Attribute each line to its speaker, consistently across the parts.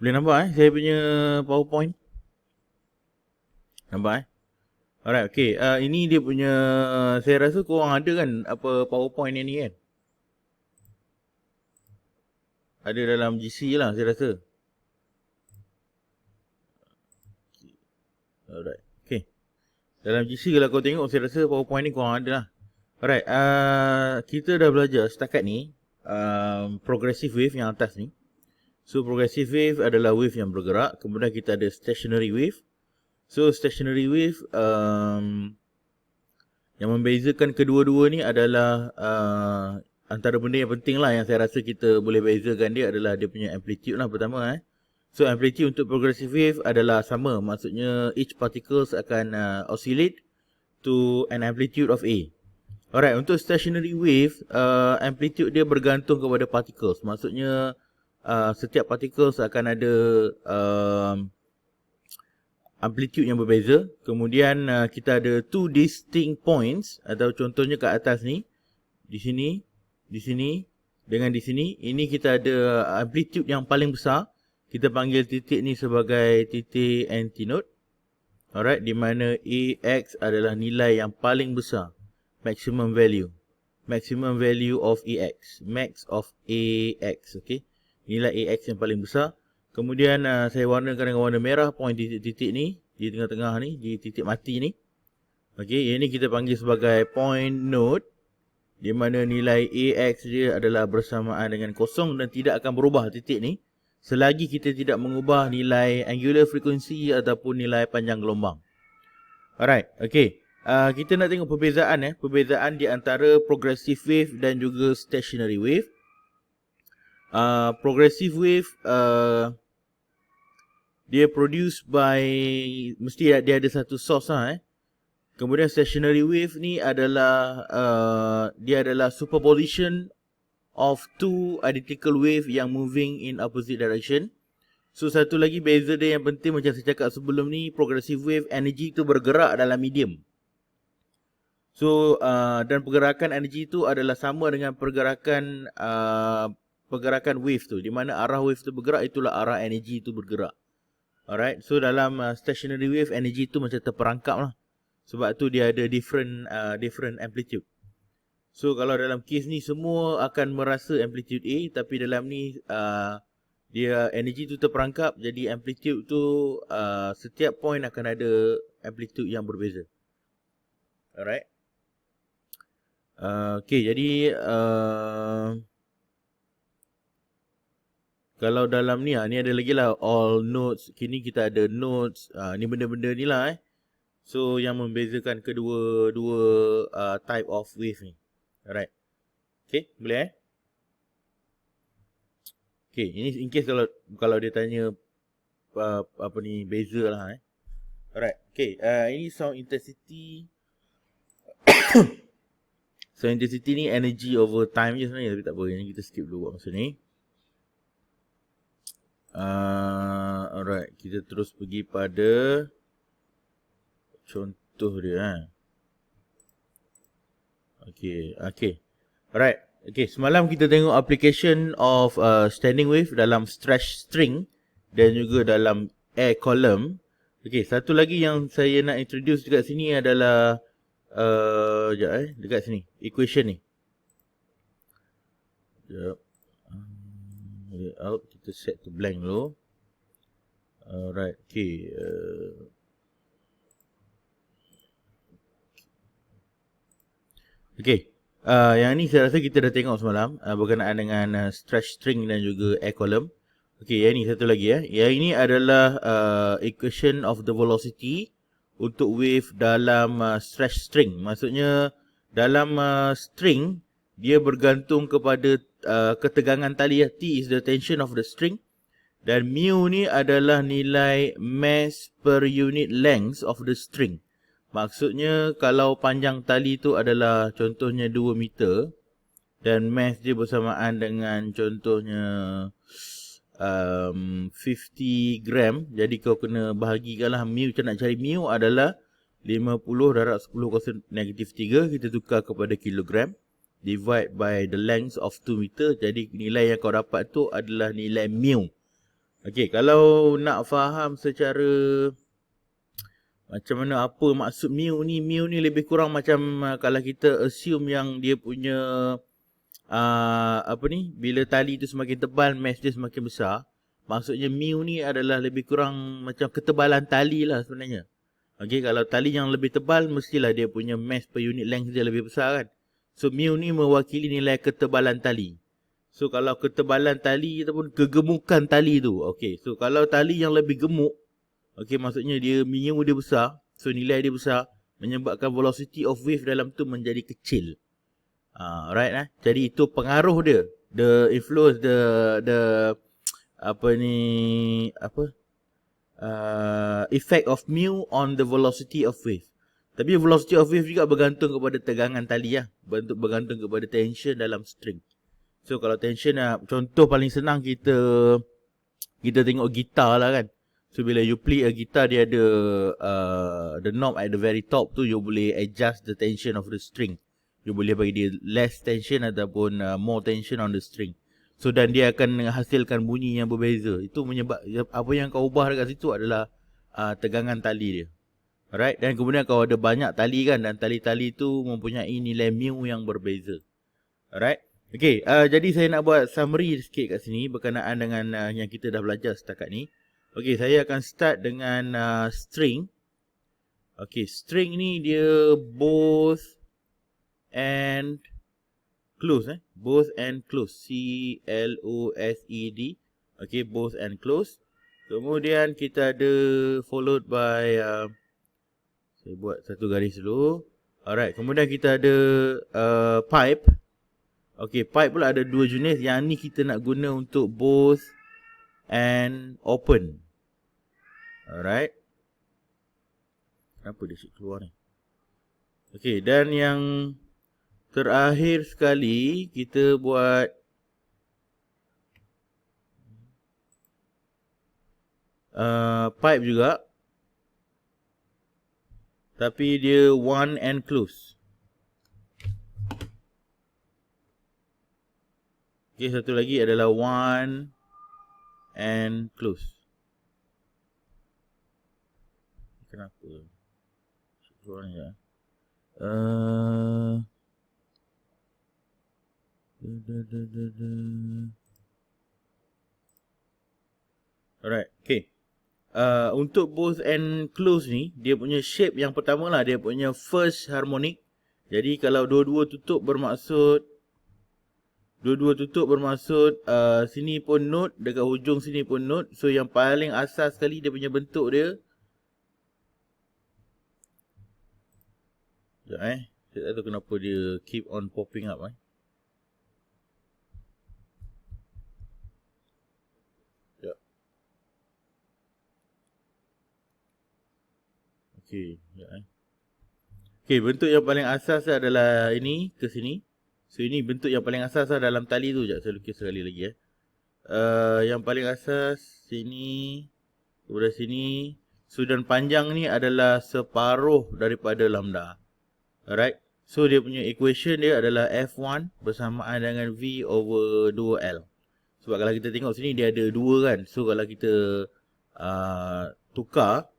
Speaker 1: Boleh nampak saya punya PowerPoint? Nampak Alright, okay. Ini dia punya, saya rasa korang ada kan apa PowerPoint ni kan? Ada dalam GC lah saya rasa. Alright, okay. Dalam GC kalau kau tengok saya rasa PowerPoint ni korang ada lah. Alright, kita dah belajar setakat ni progressive wave yang atas ni. So progressive wave adalah wave yang bergerak. Kemudian kita ada stationary wave. So stationary wave yang membezakan kedua-dua ni adalah antara benda yang penting lah yang saya rasa kita boleh bezakan dia adalah dia punya amplitude lah pertama. So amplitude untuk progressive wave adalah sama. Maksudnya each particles akan oscillate to an amplitude of A. Alright, untuk stationary wave, amplitude dia bergantung kepada particles. Maksudnya setiap particles akan ada amplitude yang berbeza. Kemudian kita ada two distinct points, atau contohnya kat atas ni, di sini dengan di sini. Ini kita ada amplitude yang paling besar. Kita panggil titik ni sebagai titik antinode. Alright, di mana AX adalah nilai yang paling besar, maximum value. Maximum value of AX, max of AX, okay. Nilai AX yang paling besar. Kemudian saya warnakan dengan warna merah point titik-titik ni, di tengah-tengah ni, di titik mati ni. Okey, ini kita panggil sebagai point node, di mana nilai AX dia adalah bersamaan dengan kosong dan tidak akan berubah titik ni selagi kita tidak mengubah nilai angular frequency ataupun nilai panjang gelombang. Alright, okey. Kita nak tengok perbezaan perbezaan di antara progressive wave dan juga stationary wave. Progressive wave dia produced by, mesti dia ada satu source lah. Kemudian stationary wave ni adalah dia adalah superposition of two identical wave yang moving in opposite direction. So satu lagi beza dia yang penting, macam saya cakap sebelum ni, progressive wave energy tu bergerak dalam medium. So dan pergerakan energy tu adalah sama dengan pergerakan wave tu, di mana arah wave tu bergerak, itulah arah energy tu bergerak. Alright, so dalam stationary wave energy tu macam terperangkap lah. Sebab tu dia ada different amplitude. So kalau dalam case ni semua akan merasa amplitude A, tapi dalam ni dia energy tu terperangkap, jadi amplitude tu setiap point akan ada amplitude yang berbeza. Alright. Okay, jadi kalau dalam ni ni ada lagi lah all nodes. Kini kita ada nodes, ni benda-benda ni lah So yang membezakan kedua-dua type of wave ni. Alright. Okay, boleh Okay, ini in case kalau dia tanya apa ni beza lah Alright. Okay, ini sound intensity. Sound intensity ni energy over time je sebenarnya, tapi tak apa, ini kita skip dulu buat masa ni. Alright, kita terus pergi pada contoh dia Okay. Alright. Okay, semalam kita tengok application of standing wave dalam stretch string dan juga dalam air column. Okay, satu lagi yang saya nak introduce dekat sini adalah dekat sini, equation ni. Out, kita set to blank dulu. Alright, okay. Okay, yang ni saya rasa kita dah tengok semalam berkenaan dengan stretch string dan juga air column. Okay, yang ni satu lagi Yang ini adalah equation of the velocity untuk wave dalam stretch string. Maksudnya dalam string dia bergantung kepada ketegangan tali. T is the tension of the string, dan mu ni adalah nilai mass per unit length of the string. Maksudnya kalau panjang tali tu adalah contohnya 2 meter dan mass dia bersamaan dengan contohnya 50 gram. Jadi kau kena bahagikanlah mu. Macam nak cari mu adalah 50 darab 10 kuasa negatif 3. Kita tukar kepada kilogram. Divide by the length of 2 meter. Jadi nilai yang kau dapat tu adalah nilai mu. Okey, kalau nak faham secara macam mana apa maksud mu ni lebih kurang macam kalau kita assume yang dia punya apa ni, bila tali tu semakin tebal, mesh dia semakin besar. Maksudnya mu ni adalah lebih kurang macam ketebalan tali lah sebenarnya. Okey, kalau tali yang lebih tebal mestilah dia punya mesh per unit length dia lebih besar kan. So mu ni mewakili nilai ketebalan tali. So kalau ketebalan tali ataupun kegemukan tali tu. Okey, so kalau tali yang lebih gemuk, okey, maksudnya dia mu dia besar, so nilai dia besar, menyebabkan velocity of wave dalam tu menjadi kecil. Right. Jadi itu pengaruh dia. The influence the apa ni apa effect of mu on the velocity of wave. Tapi velocity of wave juga bergantung kepada tegangan tali lah. Bergantung kepada tension dalam string. So kalau tension contoh paling senang kita tengok gitar lah kan. So bila you play a guitar, dia ada the knob at the very top tu, you boleh adjust the tension of the string. You boleh bagi dia less tension ataupun more tension on the string. So dan dia akan menghasilkan bunyi yang berbeza. Itu menyebab apa yang kau ubah dekat situ adalah tegangan tali dia. Alright, dan kemudian kau ada banyak tali kan, dan tali-tali tu mempunyai nilai mu yang berbeza. Alright. Okay, jadi saya nak buat summary sikit kat sini berkenaan dengan yang kita dah belajar setakat ni. Okay, saya akan start dengan string. Okay, string ni dia both and close. Both and close. C-L-O-S-E-D. Okay, both and close. Kemudian kita ada followed by saya buat satu garis dulu. Alright, kemudian kita ada pipe. Okay, pipe pula ada dua jenis. Yang ni kita nak guna untuk both and open. Alright. Kenapa dia syuk keluar ni? Okay, dan yang terakhir sekali kita buat pipe juga. Tapi dia one and close. Okay, satu lagi adalah one and close. Kenapa? Keluar ni ya. Alright, okay. Untuk both and close ni, dia punya shape yang pertama lah, dia punya first harmonic. Jadi kalau dua-dua tutup bermaksud sini pun note, dekat hujung sini pun note. So yang paling asas sekali dia punya bentuk dia. Sekejap saya tak tahu kenapa dia keep on popping up Sekejap. Okay, sekejap Okay, bentuk yang paling asas adalah ini ke sini. So ini bentuk yang paling asas dalam tali tu. Sekejap saya lukis sekali lagi yang paling asas sini kepada sini. So dan panjang ni adalah separuh daripada lambda. Alright. So dia punya equation dia adalah F1 bersamaan dengan V over 2L. Sebab kalau kita tengok sini dia ada 2 kan. So kalau kita tukar,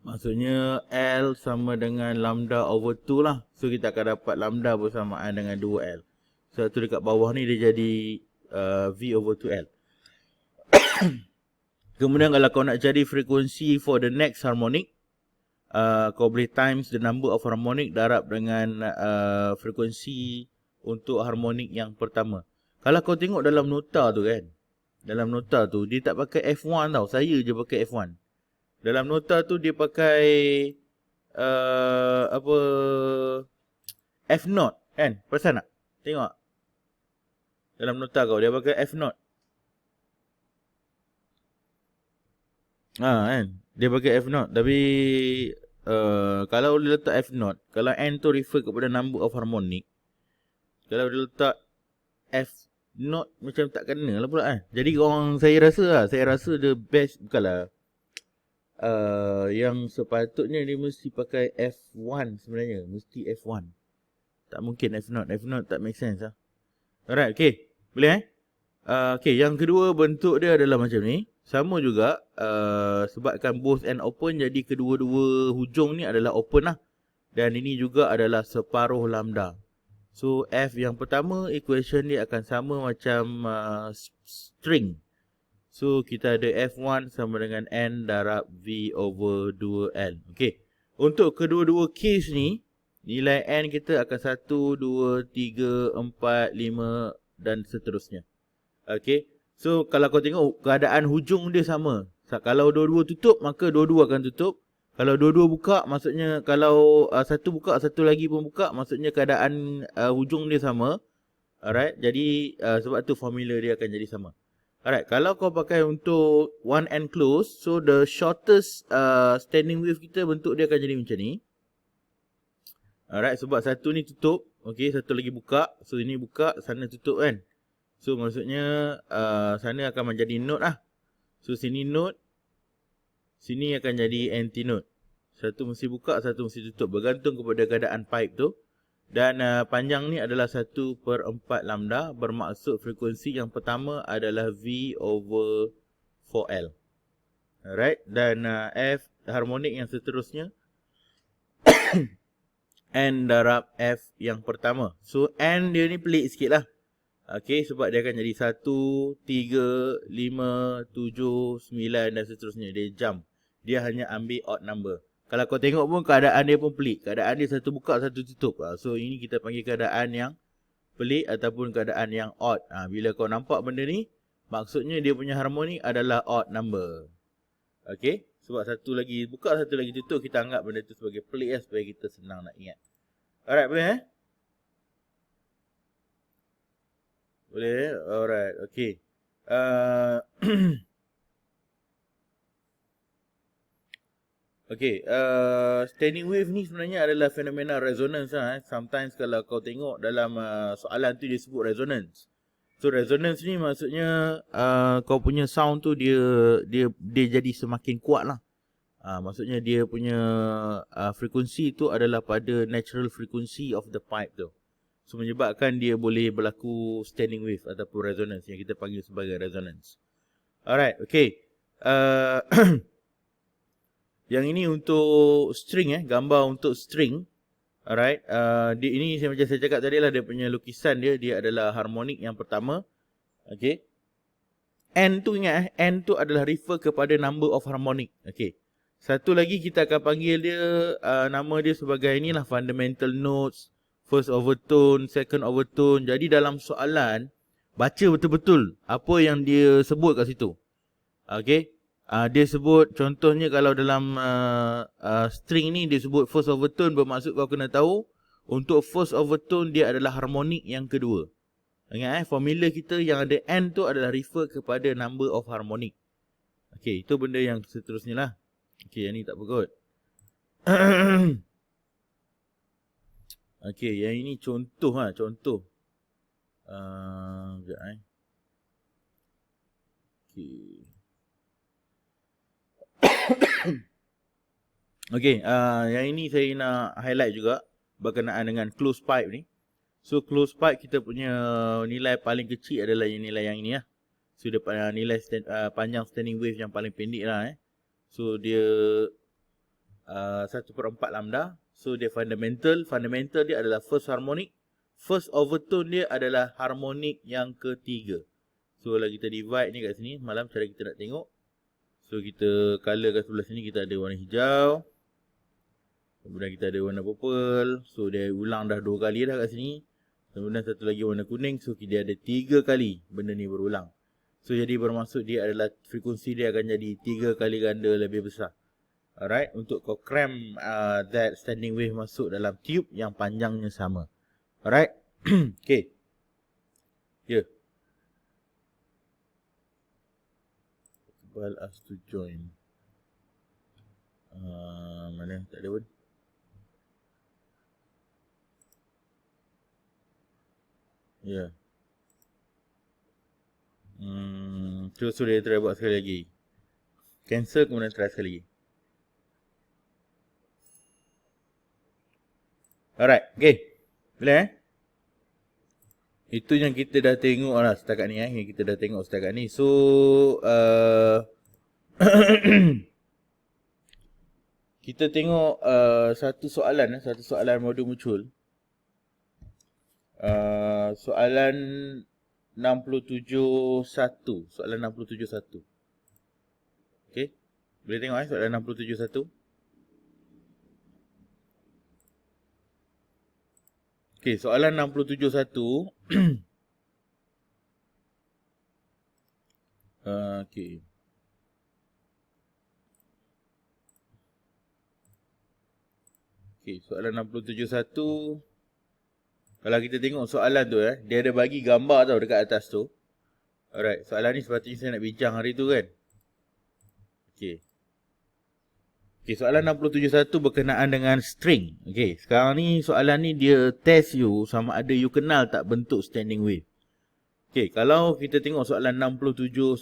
Speaker 1: maksudnya L sama dengan lambda over 2 lah. So kita akan dapat lambda bersamaan dengan 2L. So tu dekat bawah ni dia jadi V over 2L. Kemudian kalau kau nak cari frekuensi for the next harmonic, kau boleh times the number of harmonic darab dengan frekuensi untuk harmonic yang pertama. Kalau kau tengok dalam nota tu kan, dalam nota tu dia tak pakai F1 tau. Saya je pakai F1. Dalam nota tu dia pakai F0 kan? Perasan tak? Tengok. Dalam nota kau dia pakai F0. Kan? Dia pakai F0. Tapi kalau dia letak F0, kalau N tu refer kepada number of harmonic, kalau dia letak F0 macam tak kena lah pula Jadi saya rasa the best bukanlah yang sepatutnya dia mesti pakai F1 sebenarnya. Mesti F1. Tak mungkin F0. F0 tak make sense Alright, okay. Boleh Okay, yang kedua bentuk dia adalah macam ni. Sama juga, sebabkan both end open, jadi kedua-dua hujung ni adalah open lah. Dan ini juga adalah separuh lambda. So F yang pertama, equation dia akan sama macam string. So kita ada F1 sama dengan N darab V over 2L. Okay. Untuk kedua-dua case ni, nilai N kita akan 1, 2, 3, 4, 5 dan seterusnya. Okay. So kalau kau tengok keadaan hujung dia sama. Kalau dua-dua tutup, maka dua-dua akan tutup. Kalau dua-dua buka, maksudnya kalau satu buka, satu lagi pun buka, maksudnya keadaan hujung dia sama. Alright. Jadi sebab tu formula dia akan jadi sama. Alright, kalau kau pakai untuk one end close, so the shortest standing wave kita bentuk dia akan jadi macam ni. Alright, sebab satu ni tutup, okay, satu lagi buka. So ini buka, sana tutup kan. So maksudnya sana akan menjadi node lah. So sini node, sini akan jadi anti node. Satu mesti buka, satu mesti tutup, bergantung kepada keadaan pipe tu. Dan panjang ni adalah 1/4 lambda, bermaksud frekuensi yang pertama adalah V over 4L. Alright, dan F harmonik yang seterusnya N darab F yang pertama. So N dia ni pelik sikit lah. Okay, sebab dia akan jadi 1, 3, 5, 7, 9 dan seterusnya. Dia jump. Dia hanya ambil odd number. Kalau kau tengok pun keadaan dia pun pelik. Keadaan dia satu buka, satu tutup. So ini kita panggil keadaan yang pelik ataupun keadaan yang odd. Bila kau nampak benda ni, maksudnya dia punya harmonik adalah odd number. Okay. Sebab satu lagi buka, satu lagi tutup, kita anggap benda tu sebagai pelik lah, supaya kita senang nak ingat. Alright, boleh Boleh Alright, okay. Okay, standing wave ni sebenarnya adalah fenomena resonance lah. Sometimes kalau kau tengok dalam soalan tu dia sebut resonance. So resonance ni maksudnya kau punya sound tu dia jadi semakin kuat lah. Maksudnya dia punya frekuensi tu adalah pada natural frequency of the pipe tu. So menyebabkan dia boleh berlaku standing wave ataupun resonance yang kita panggil sebagai resonance. Alright, okay. Yang ini untuk string gambar untuk string. Alright, ini macam saya cakap tadi lah, dia punya lukisan dia adalah harmonik yang pertama. Okay. N tu ingat N tu adalah refer kepada number of harmonic. Okay. Satu lagi kita akan panggil dia, nama dia sebagai inilah fundamental notes, first overtone, second overtone. Jadi dalam soalan, baca betul-betul apa yang dia sebut kat situ. Okay. Dia sebut contohnya kalau dalam string ni dia sebut first overtone, bermaksud kau kena tahu untuk first overtone dia adalah harmonik yang kedua. Ingat formula kita yang ada N tu adalah refer kepada number of harmonic. Okay, itu benda yang seterusnya lah. Okay, yang ni tak apa kot. Okay, yang ini contoh contoh. Sekejap Okay. Okay, yang ini saya nak highlight juga berkenaan dengan close pipe ni. So close pipe kita punya nilai paling kecil adalah nilai yang ini lah. So dia nilai panjang standing wave yang paling pendek lah So dia 1/4 lambda. So dia fundamental dia adalah first harmonic. First overtone dia adalah harmonik yang ketiga. So kalau kita divide ni kat sini, malam cara kita nak tengok. So kita color kat sebelah sini, kita ada warna hijau, kemudian kita ada warna purple. So dia ulang dah 2 kali dah kat sini. Kemudian satu lagi warna kuning. So dia ada 3 kali benda ni berulang. So jadi bermaksud dia adalah frekuensi dia akan jadi 3 kali ganda lebih besar. Alright, untuk kau cram that standing wave masuk dalam tube yang panjangnya sama. Alright. Okay. Yeah. Well, us to join. Mana tak ada pun. Ya. Terus sudah try buat sekali lagi. Cancel kemudian try sekali lagi. Alright, okay. Boleh Itu yang kita dah tengok lah setakat ni yang kita dah tengok setakat ni. So kita tengok satu soalan modul muncul. Soalan 67.1. Soalan 67.1. Okey. Boleh tengok soalan 67.1. Okey, soalan 67.1. Okey. Okey, soalan 67.1. Kalau kita tengok soalan tu dia ada bagi gambar tau dekat atas tu. Alright, soalan ni sepatutnya saya nak bincang hari tu kan. Okey. Okey, soalan 67.1 berkenaan dengan string. Okey, sekarang ni soalan ni dia test you sama ada you kenal tak bentuk standing wave. Okey, kalau kita tengok soalan 67.1,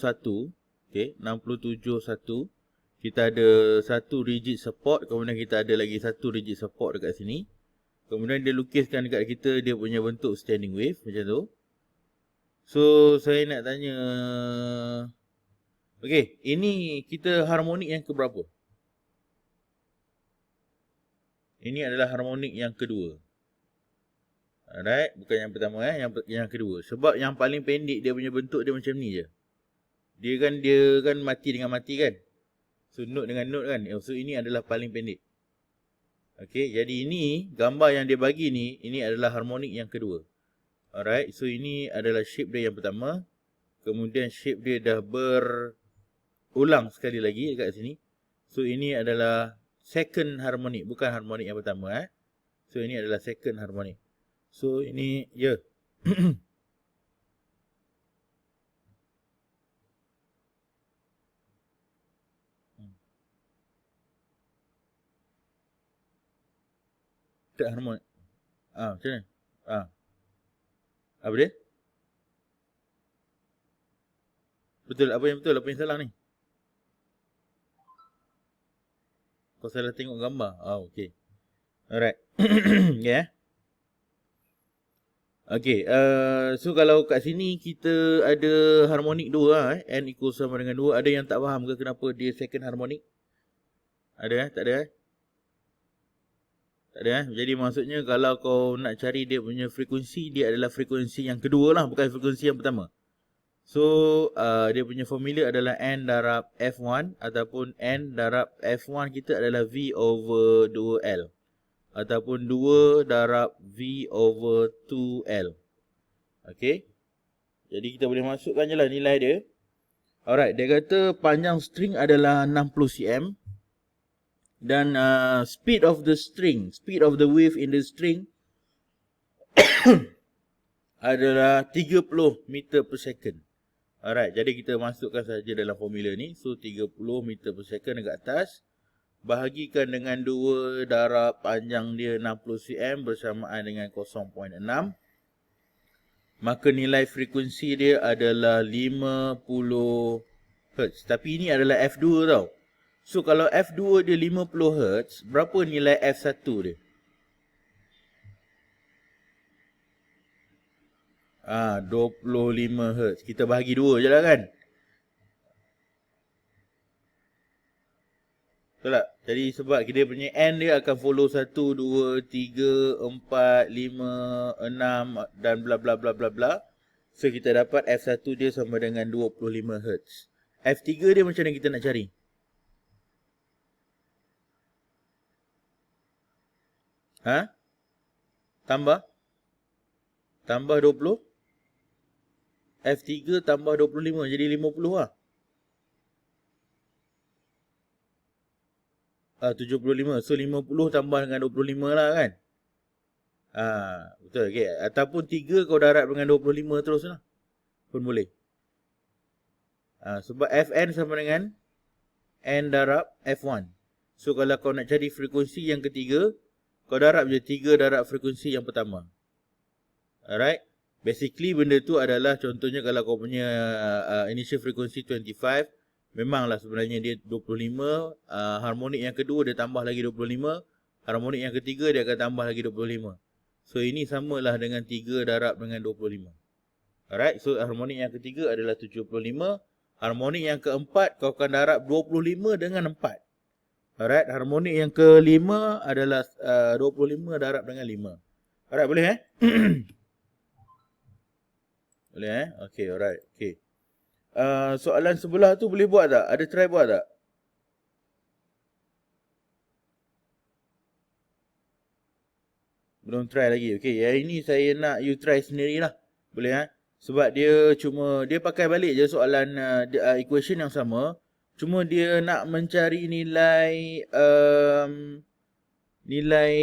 Speaker 1: okey, 67.1, kita ada satu rigid support, kemudian kita ada lagi satu rigid support dekat sini. Kemudian dia lukiskan dekat kita dia punya bentuk standing wave macam tu. So, saya nak tanya, okey, ini kita harmonik yang keberapa? Ini adalah harmonik yang kedua. Alright, bukan yang pertama yang kedua. Sebab yang paling pendek dia punya bentuk dia macam ni je. Dia kan mati dengan mati kan. So note dengan note kan. So ini adalah paling pendek. Okey, jadi ini gambar yang dia bagi ni, ini adalah harmonik yang kedua. Alright, so ini adalah shape dia yang pertama. Kemudian shape dia dah berulang sekali lagi dekat sini. So ini adalah second harmonik, bukan harmonik yang pertama So ini adalah second harmonik. So ini tak harmonik. Macam mana? Apa dia? Betul, apa yang betul? Apa yang salah ni? Kau salah tengok gambar. Okey. Alright. Yeah. Okey, so kalau kat sini kita ada harmonik 2 n equals sama dengan 2. Ada yang tak faham ke kenapa dia second harmonik? Ada Tak ada Tak ada Jadi maksudnya kalau kau nak cari dia punya frekuensi, dia adalah frekuensi yang kedua lah, bukan frekuensi yang pertama. So dia punya formula adalah n darab f1 ataupun n darab f1 kita adalah v over 2l ataupun 2 darab v over 2l. Okey. Jadi kita boleh masukkan je lah nilai dia. Alright, dia kata panjang string adalah 60 cm dan speed of the wave in the string adalah 30 meter per second. Alright, jadi kita masukkan saja dalam formula ni. So 30 meter per second dekat atas, bahagikan dengan 2 darab panjang dia 60 cm bersamaan dengan 0.6. Maka nilai frekuensi dia adalah 50 Hz. Tapi ini adalah F2 tau. So kalau F2 dia 50 Hz, berapa nilai F1 dia? 25 Hz. Kita bahagi 2 je lah kan. Betul tak? Jadi sebab dia punya N dia akan follow 1, 2, 3, 4, 5, 6 dan bla bla bla bla bla. So kita dapat F1 dia sama dengan 25 Hz. F3 dia macam mana kita nak cari? Tambah 20. F3 tambah 25 jadi 50 lah. 75. So 50 tambah dengan 25 lah kan. Betul. Okay. Ataupun 3 kau darab dengan 25 terus lah. Pun boleh. Sebab Fn sama dengan N darab F1. So kalau kau nak cari frekuensi yang ketiga, kau darab je 3 darab frekuensi yang pertama. Alright. Basically benda tu adalah contohnya kalau kau punya initial frequency 25, memanglah sebenarnya dia 25, harmonik yang kedua dia tambah lagi 25, harmonik yang ketiga dia akan tambah lagi 25. So ini samalah dengan 3 darab dengan 25. Alright, so harmonik yang ketiga adalah 75. Harmonik yang keempat kau akan darab 25 dengan 4. Alright, harmonik yang kelima adalah 25 darab dengan 5. Alright, boleh Boleh Okay, alright. Okay. Soalan sebelah tu boleh buat tak? Ada try buat tak? Belum try lagi. Okay, yang ini saya nak you try sendirilah. Boleh Sebab dia pakai balik je soalan equation yang sama. Cuma dia nak mencari nilai nilai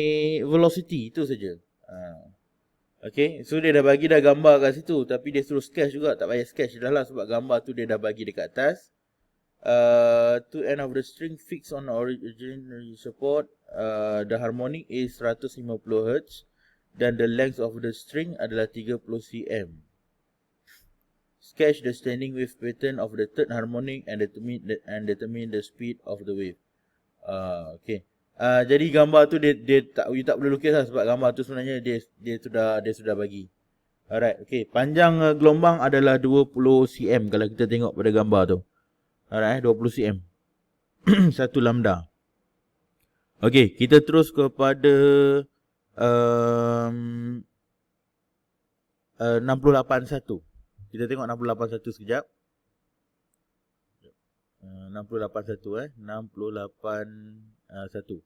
Speaker 1: velocity itu saja. Okay, so dia dah bagi dah gambar kat situ, tapi dia suruh sketch juga. Tak payah sketch dah lah sebab gambar tu dia dah bagi dekat atas. To end of the string fixed on original support. The harmonic is 150 Hz dan the length of the string adalah 30 cm. Sketch the standing wave pattern of the third harmonic and determine the speed of the wave. Okay. Jadi gambar tu dia you tak perlu lukis lah sebab gambar tu sebenarnya dia sudah bagi. Alright, okay. Panjang gelombang adalah 20 cm kalau kita tengok pada gambar tu. Alright, 20 cm. 1 lambda. Okay, kita terus kepada 681. Kita tengok 681 sekejap. 681 681.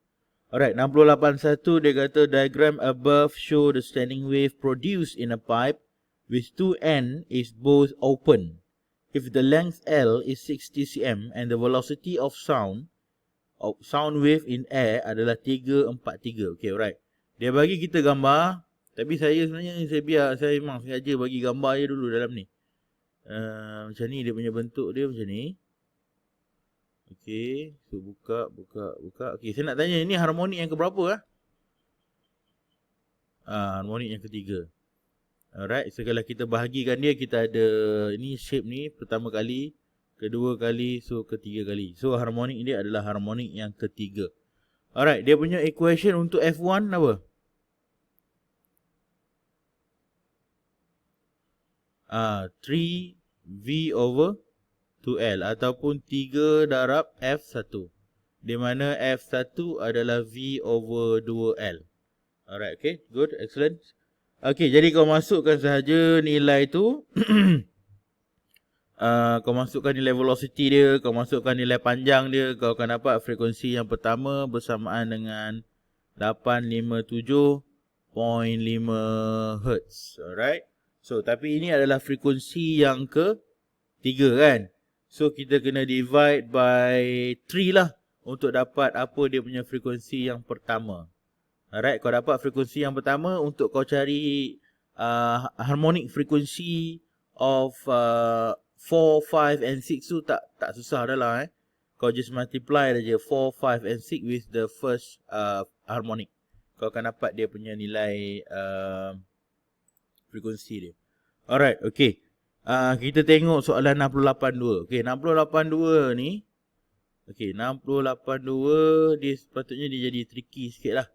Speaker 1: Alright, 681 dia kata diagram above show the standing wave produced in a pipe with two ends is both open. If the length L is 60 cm and the velocity of sound wave in air adalah 343. Okay, alright. Dia bagi kita gambar, tapi saya sebenarnya saya memang sengaja bagi gambar je dulu dalam ni. Macam ni dia punya bentuk dia macam ni. Okay, so buka. Okay, saya nak tanya ni harmonik yang keberapa harmonik yang ketiga. Alright, so kalau kita bahagikan dia, kita ada ini shape ni pertama kali, kedua kali, so ketiga kali. So harmonik dia adalah harmonik yang ketiga. Alright, dia punya equation untuk F1 apa? 3V over 2L ataupun 3 darab F1. Di mana F1 adalah V over 2L. Alright, okay, good, excellent. Okay, jadi kau masukkan sahaja nilai tu. Kau masukkan nilai velocity dia, kau masukkan nilai panjang dia, kau akan dapat frekuensi yang pertama bersamaan dengan 857.5 Hz. Alright. So, tapi ini adalah frekuensi yang ketiga kan. So, kita kena divide by 3 lah untuk dapat apa dia punya frekuensi yang pertama. Alright, kau dapat frekuensi yang pertama. Untuk kau cari harmonic frekuensi of 4, 5 and 6 tu tak susah dah lah Kau just multiply saja 4, 5 and 6 with the first harmonic. Kau akan dapat dia punya nilai frekuensi dia. Alright, okay. Kita tengok soalan 682. Okay, 682 ni. Okay, 682 dia sepatutnya dia jadi tricky sikit lah.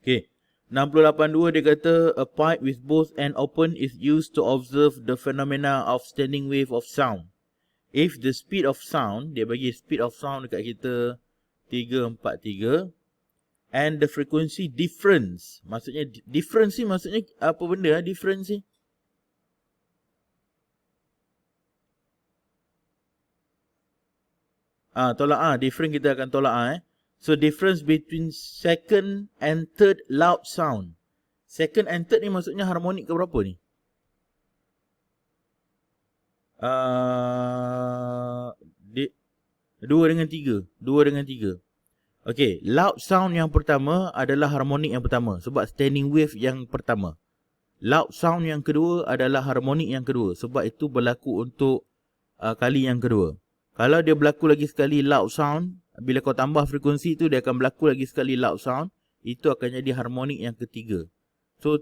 Speaker 1: Okay, 682 dia kata a pipe with both end open is used to observe the phenomena of standing wave of sound. If the speed of sound, dia bagi speed of sound dekat kita 343 and the frequency difference. Maksudnya difference ni maksudnya apa benda difference ni? Different kita akan tolak So difference between second and third loud sound. Second and third ni maksudnya harmonik ke berapa ni? 2 dengan 3. Okay, loud sound yang pertama adalah harmonik yang pertama sebab standing wave yang pertama. Loud sound yang kedua adalah harmonik yang kedua sebab itu berlaku untuk kali yang kedua. Kalau dia berlaku lagi sekali loud sound, bila kau tambah frekuensi tu dia akan berlaku lagi sekali loud sound, itu akan jadi harmonik yang ketiga. So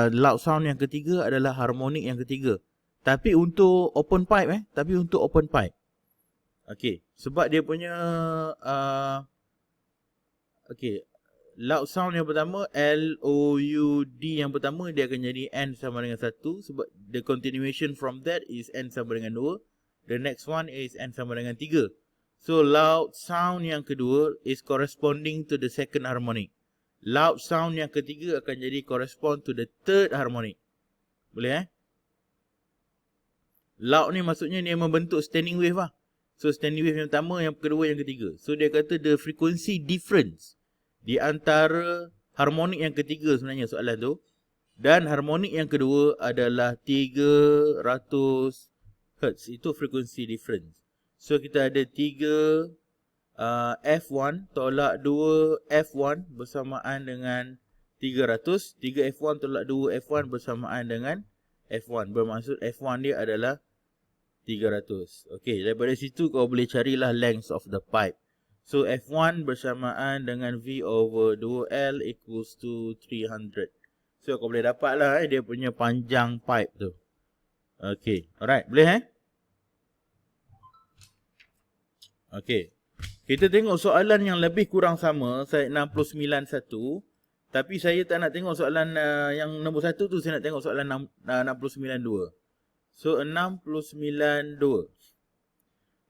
Speaker 1: loud sound yang ketiga adalah harmonik yang ketiga. Tapi untuk open pipe Okay, sebab dia punya okay, loud sound yang pertama, L-O-U-D yang pertama, dia akan jadi N sama dengan 1. Sebab the continuation from that is N sama dengan 2. The next one is N sama dengan 3. So loud sound yang kedua is corresponding to the second harmonic. Loud sound yang ketiga akan jadi correspond to the third harmonic. Boleh Loud ni maksudnya dia membentuk standing wave lah. So standing wave yang pertama, yang kedua, yang ketiga. So dia kata the frequency difference di antara harmonik yang ketiga sebenarnya soalan tu, dan harmonik yang kedua adalah 300 Hz. Itu frequency difference. So kita ada 3 F1 tolak 2 F1 bersamaan dengan 300. 3 F1 tolak 2 F1 bersamaan dengan F1. Bermaksud F1 dia adalah 300. Okey, daripada situ kau boleh carilah length of the pipe. So F1 bersamaan dengan V over 2L equals to 300. So kau boleh dapat lah dia punya panjang pipe tu. Okey, alright, boleh Okey. Kita tengok soalan yang lebih kurang sama, saya 691. Tapi saya tak nak tengok soalan yang nombor 1 tu, saya nak tengok soalan 692. So 692.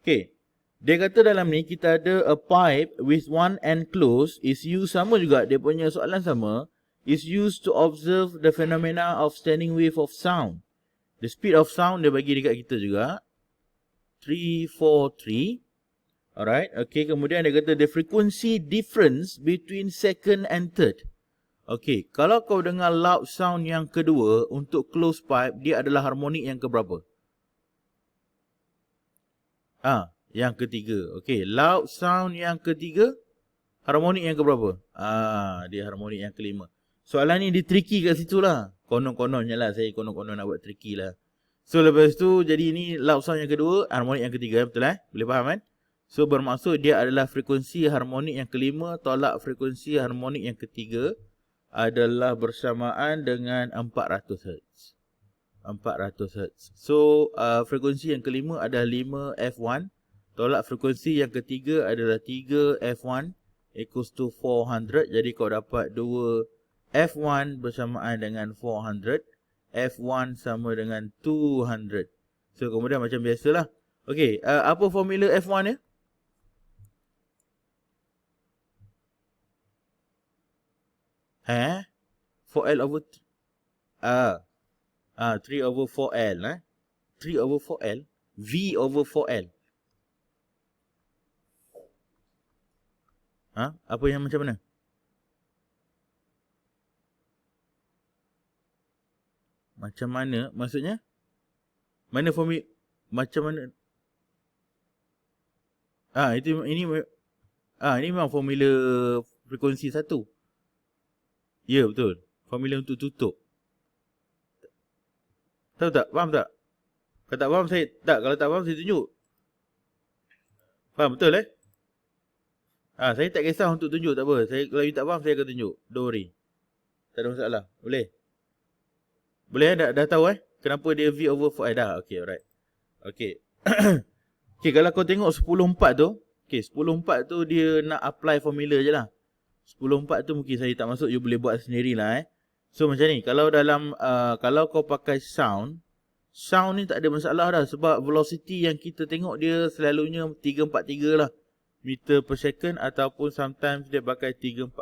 Speaker 1: Okay. Dia kata dalam ni kita ada a pipe with one end closed is used, sama juga dia punya soalan sama, is used to observe the phenomena of standing wave of sound. The speed of sound dia bagi dekat kita juga 343. Alright. Okay, kemudian dia kata the frequency difference between second and third. Okey, kalau kau dengar loud sound yang kedua untuk close pipe, dia adalah harmonik yang keberapa? Yang ketiga. Okey, loud sound yang ketiga, harmonik yang keberapa? Dia harmonik yang kelima. Soalan ni dia tricky kat situ lah. Konon-kononnya lah, saya konon-konon nak buat tricky lah. So lepas tu, jadi ni loud sound yang kedua, harmonik yang ketiga, betul Boleh faham kan? So bermaksud dia adalah frekuensi harmonik yang kelima tolak frekuensi harmonik yang ketiga adalah bersamaan dengan 400 Hz. 400 Hz. So frekuensi yang kelima adalah 5 F1 tolak frekuensi yang ketiga adalah 3 F1 equals to 400. Jadi kau dapat 2 F1 bersamaan dengan 400. F1 sama dengan 200. So kemudian macam biasalah. Okey, apa formula F1 dia? 4L over 3 over 4L 3 over 4L V over 4L. Apa yang macam mana? Macam mana? Maksudnya? Mana formula? Macam mana? Ini memang formula frekuensi 1. Ya, betul. Formula untuk tutup. Tahu tak? Faham tak? Kalau tak faham saya kalau tak faham saya tunjuk. Faham betul saya tak kisah untuk tunjuk, tak apa. Kalau you tak faham saya akan tunjuk. Don't worry. Tak ada masalah. Boleh? Boleh dah tahu kenapa dia V over 4 dah. Okey, alright. Okey. Okey, kalau kau tengok 10.4 tu, okey, 10.4 tu dia nak apply formula je lah. 10.4 tu mungkin saya tak masuk, you boleh buat sendirilah So macam ni, kalau dalam kalau kau pakai sound ni tak ada masalah dah, sebab velocity yang kita tengok dia selalunya 343 lah meter per second, ataupun sometimes dia pakai 340.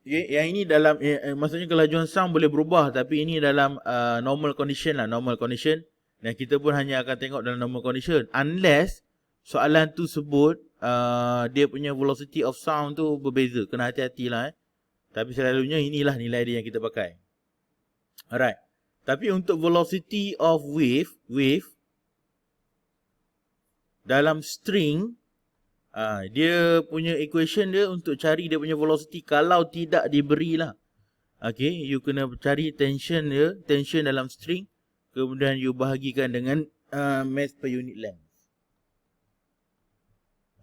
Speaker 1: Okay, yang ini dalam maksudnya kelajuan sound boleh berubah, tapi ini dalam normal condition lah, normal condition, dan kita pun hanya akan tengok dalam normal condition unless soalan tu sebut dia punya velocity of sound tu berbeza. Kena hati-hati lah Tapi selalunya inilah nilai dia yang kita pakai. Alright. Tapi untuk velocity of wave dalam string, dia punya equation dia untuk cari dia punya velocity kalau tidak diberilah. Okay, you kena cari tension dia, tension dalam string, kemudian you bahagikan dengan mass per unit length.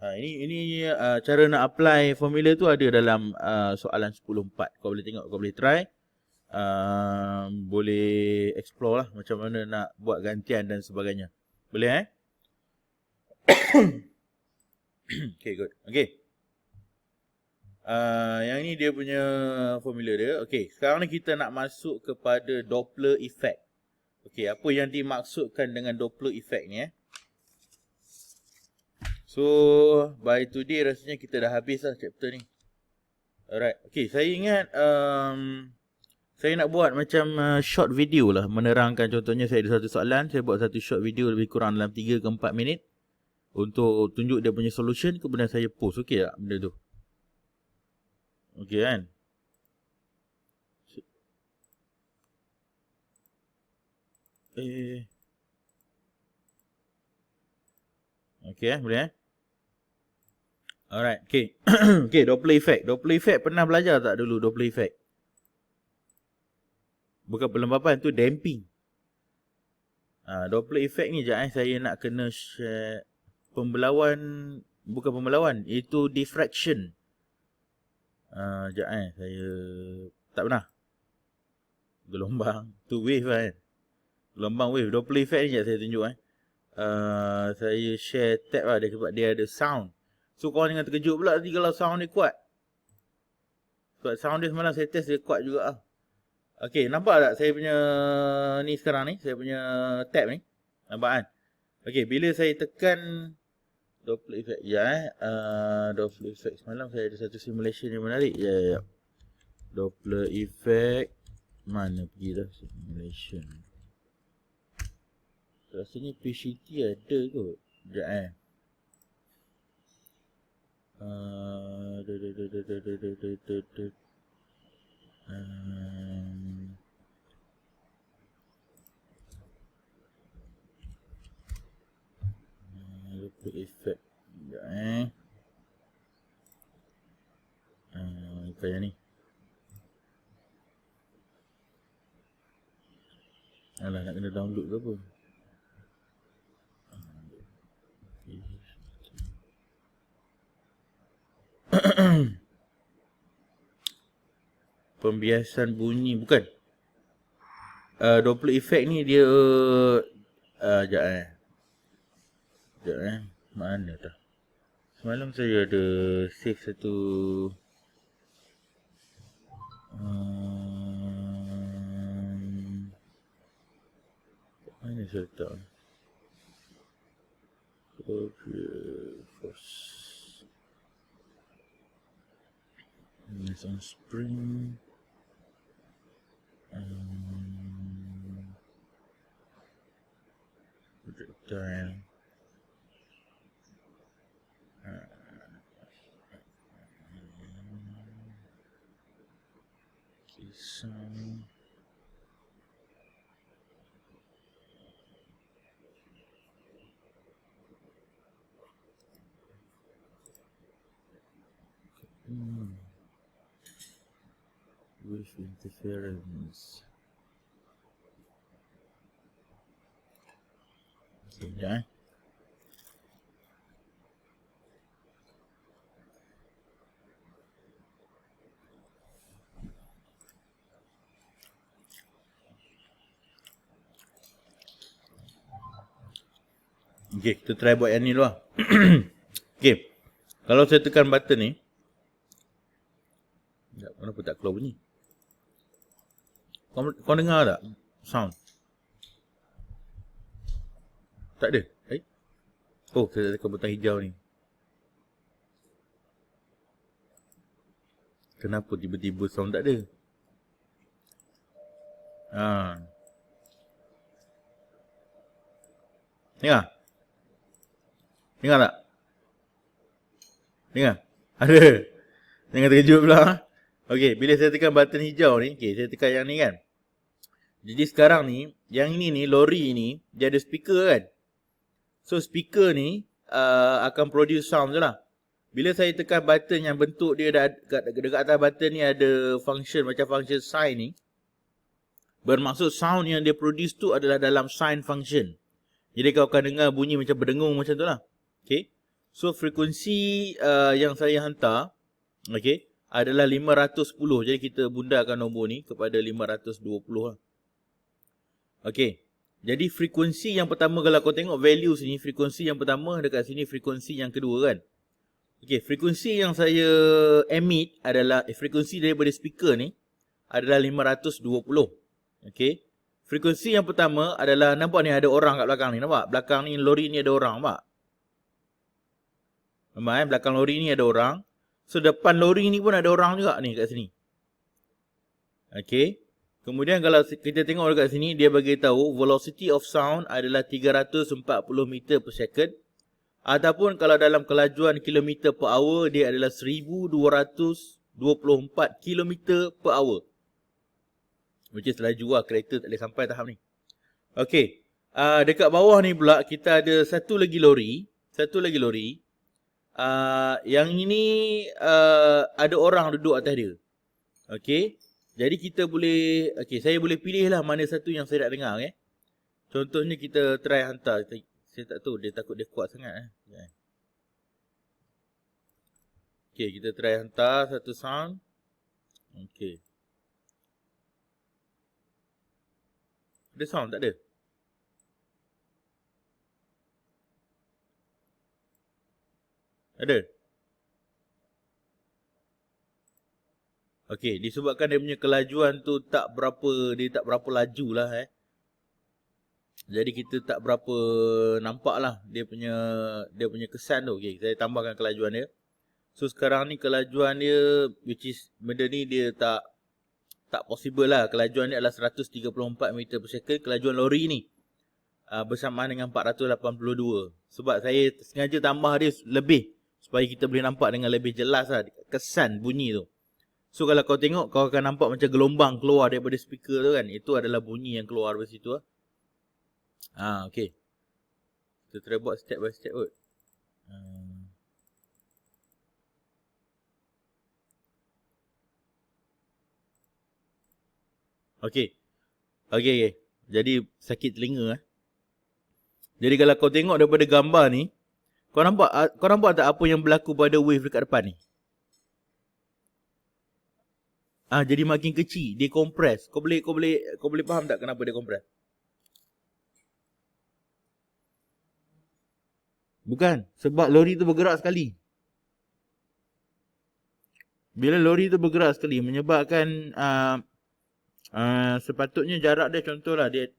Speaker 1: Ini cara nak apply formula tu ada dalam soalan 10.4. Kau boleh tengok, kau boleh try. Boleh explore lah macam mana nak buat gantian dan sebagainya. Boleh Okay, good. Okay. Yang ni dia punya formula dia. Okey, sekarang ni kita nak masuk kepada Doppler effect. Okey, apa yang dimaksudkan dengan Doppler effect ni So, by today rasanya kita dah habis lah chapter ni. Alright, okey, saya ingat saya nak buat macam short video lah, menerangkan. Contohnya saya ada satu soalan, saya buat satu short video lebih kurang dalam 3 ke 4 minit untuk tunjuk dia punya solution, kemudian saya post. Okey tak benda tu? Okey kan? Okey boleh Alright, okey. Okey, Doppler effect. Doppler effect pernah belajar tak dulu Doppler effect? Bukan pelembapan, tu damping. Doppler effect ni sekejap saya nak kena share pembelauan, bukan pembelauan, itu diffraction. Sekejap saya tak pernah. Gelombang, tu wave kan. Gelombang wave, Doppler effect ni sekejap saya tunjuk saya share tab lah, sebab dia ada sound. So korang jangan terkejut pula nanti kalau sound dia kuat. Sebab sound dia semalam saya test dia kuat juga lah. Okay, nampak tak saya punya ni sekarang ni, saya punya tab ni. Nampak kan? Okay, bila saya tekan Doppler effect, Doppler effect, semalam saya ada satu simulation yang menarik. Doppler effect, mana pergi dah simulation. Rasanya PCT ada kot. Sekejap Doppler effect. Sekejap kayak ni. Alah, nak kena download ke apa? Pembiasan bunyi, bukan. Doppler effect ni dia sekejap mana dah. Semalam saya ada save satu mana saya letak on spring projectile kisah with interference. Sekejap Okay, kita try buat yang ni dulu lah. Okay, kalau saya tekan button ni, kenapa tak keluar bunyi? Kau dengar tak sound? Tak ada? Oh, saya tekan butang hijau ni. Kenapa tiba-tiba sound tak ada? Dengar? Dengar tak? Dengar? Ada? Jangan terkejut pula. Okay, bila saya tekan button hijau ni, okay, saya tekan yang ni kan. Jadi sekarang ni, yang ini ni, lori ni, dia ada speaker kan. So speaker ni akan produce sound je lah. Bila saya tekan button yang bentuk dia dekat atas button ni ada function, macam function sine ni. Bermaksud sound yang dia produce tu adalah dalam sine function. Jadi kau akan dengar bunyi macam berdengung macam tu lah. Okay. So frekuensi yang saya hantar, okay, adalah 510. Jadi kita bundarkan nombor ni kepada 520 lah. Okay. Jadi frekuensi yang pertama, kalau kau tengok value sini, frekuensi yang pertama dekat sini, frekuensi yang kedua kan. Okey, frekuensi yang saya emit adalah frekuensi daripada speaker ni adalah 520. Okey. Frekuensi yang pertama adalah, nampak ni ada orang kat belakang ni, nampak? Belakang ni lori ni ada orang, nampak? Nampak belakang lori ni ada orang. So depan lori ni pun ada orang juga ni kat sini. Okey. Kemudian kalau kita tengok dekat sini, dia bagi tahu velocity of sound adalah 340 meter per second. Ataupun kalau dalam kelajuan kilometer per hour, dia adalah 1224 kilometer per hour. Which is laju lah, kereta tak boleh sampai tahap ni. Okey. Dekat bawah ni pula kita ada satu lagi lori. Yang ini ada orang duduk atas dia. Okey. Jadi kita boleh, saya boleh pilih lah mana satu yang saya nak dengar. Okay? Contohnya kita try hantar. Saya tak tahu, dia takut dia kuat sangat. Okey, kita try hantar satu sound. Okey. Ada sound tak ada? Ada? Okey, disebabkan dia punya kelajuan tu tak berapa laju lah Jadi kita tak berapa nampak lah dia punya kesan tu. Okey, saya tambahkan kelajuan dia. So sekarang ni kelajuan dia, which is benda ni dia tak possible lah. Kelajuan ni adalah 134 meter per second. Kelajuan lori ni bersamaan dengan 482. Sebab saya sengaja tambah dia lebih supaya kita boleh nampak dengan lebih jelas lah kesan bunyi tu. So kalau kau tengok, kau akan nampak macam gelombang keluar daripada speaker tu kan. Itu adalah bunyi yang keluar dari situ lah. Okay. Kita try buat step by step kot. Okay. Jadi sakit telinga Jadi kalau kau tengok daripada gambar ni, kau nampak tak apa yang berlaku pada wave dekat depan ni? Jadi makin kecil, dia compress. Kau boleh faham tak kenapa dia compress? Bukan, sebab lori tu bergerak sekali. Bila lori tu bergerak sekali, menyebabkan sepatutnya jarak dia, contohlah dia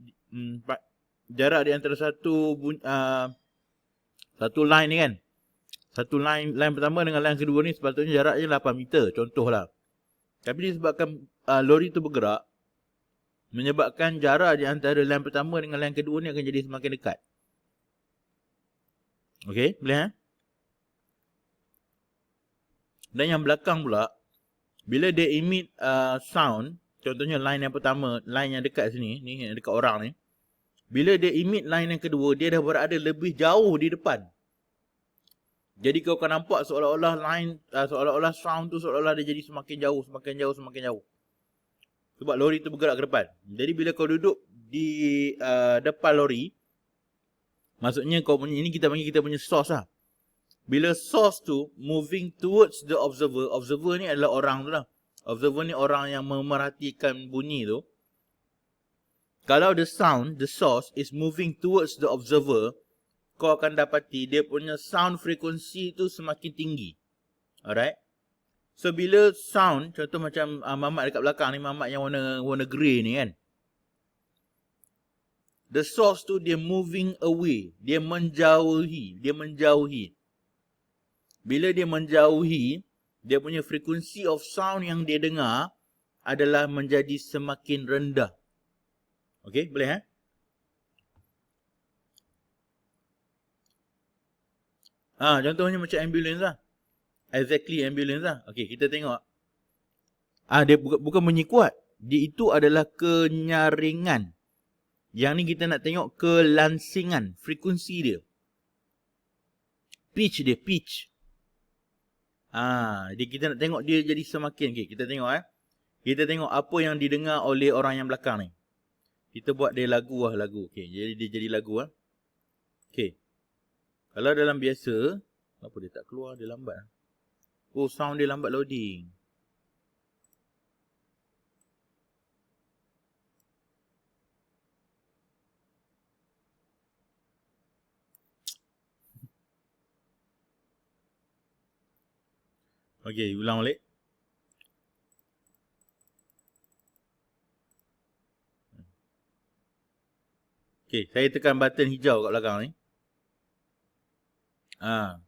Speaker 1: jarak dia antara satu line ni kan. Satu line pertama dengan line kedua ni sepatutnya jaraknya 8 meter, contohlah. Tapi disebabkan lori tu bergerak, menyebabkan jarak di antara line pertama dengan line kedua ni akan jadi semakin dekat. Okey, boleh Dan yang belakang pula, bila dia emit sound, contohnya line yang pertama, line yang dekat sini, ni yang dekat orang ni. Bila dia emit line yang kedua, dia dah berada lebih jauh di depan. Jadi kau akan nampak seolah-olah sound tu seolah-olah dia jadi semakin jauh. Sebab lori tu bergerak ke depan. Jadi bila kau duduk di depan lori, maksudnya kau punya, ini kita punya source lah. Bila source tu moving towards the observer ni adalah orang tu lah. Observer ni orang yang memerhatikan bunyi tu. Kalau the source is moving towards the observer, kau akan dapati dia punya sound frequency tu semakin tinggi. Alright? So bila sound, contoh macam mamat dekat belakang ni, mamat yang warna grey ni kan. The source tu dia moving away, dia menjauhi. Bila dia menjauhi, dia punya frequency of sound yang dia dengar adalah menjadi semakin rendah. Okey, boleh contohnya macam ambulance lah. Exactly ambulance lah. Okey, kita tengok. Dia bukan bunyi kuat. Dia itu adalah kenyaringan. Yang ni kita nak tengok kelansingan, frekuensi dia. Pitch. Jadi kita nak tengok dia jadi semakin. Okey, kita tengok Kita tengok apa yang didengar oleh orang yang belakang ni. Kita buat dia lagu. Okey, jadi dia jadi lagu Okey. Kalau dalam biasa, kenapa dia tak keluar, dia lambat. Oh, sound dia lambat loading. Okey, ulang balik. Okey, saya tekan button hijau kat belakang ni.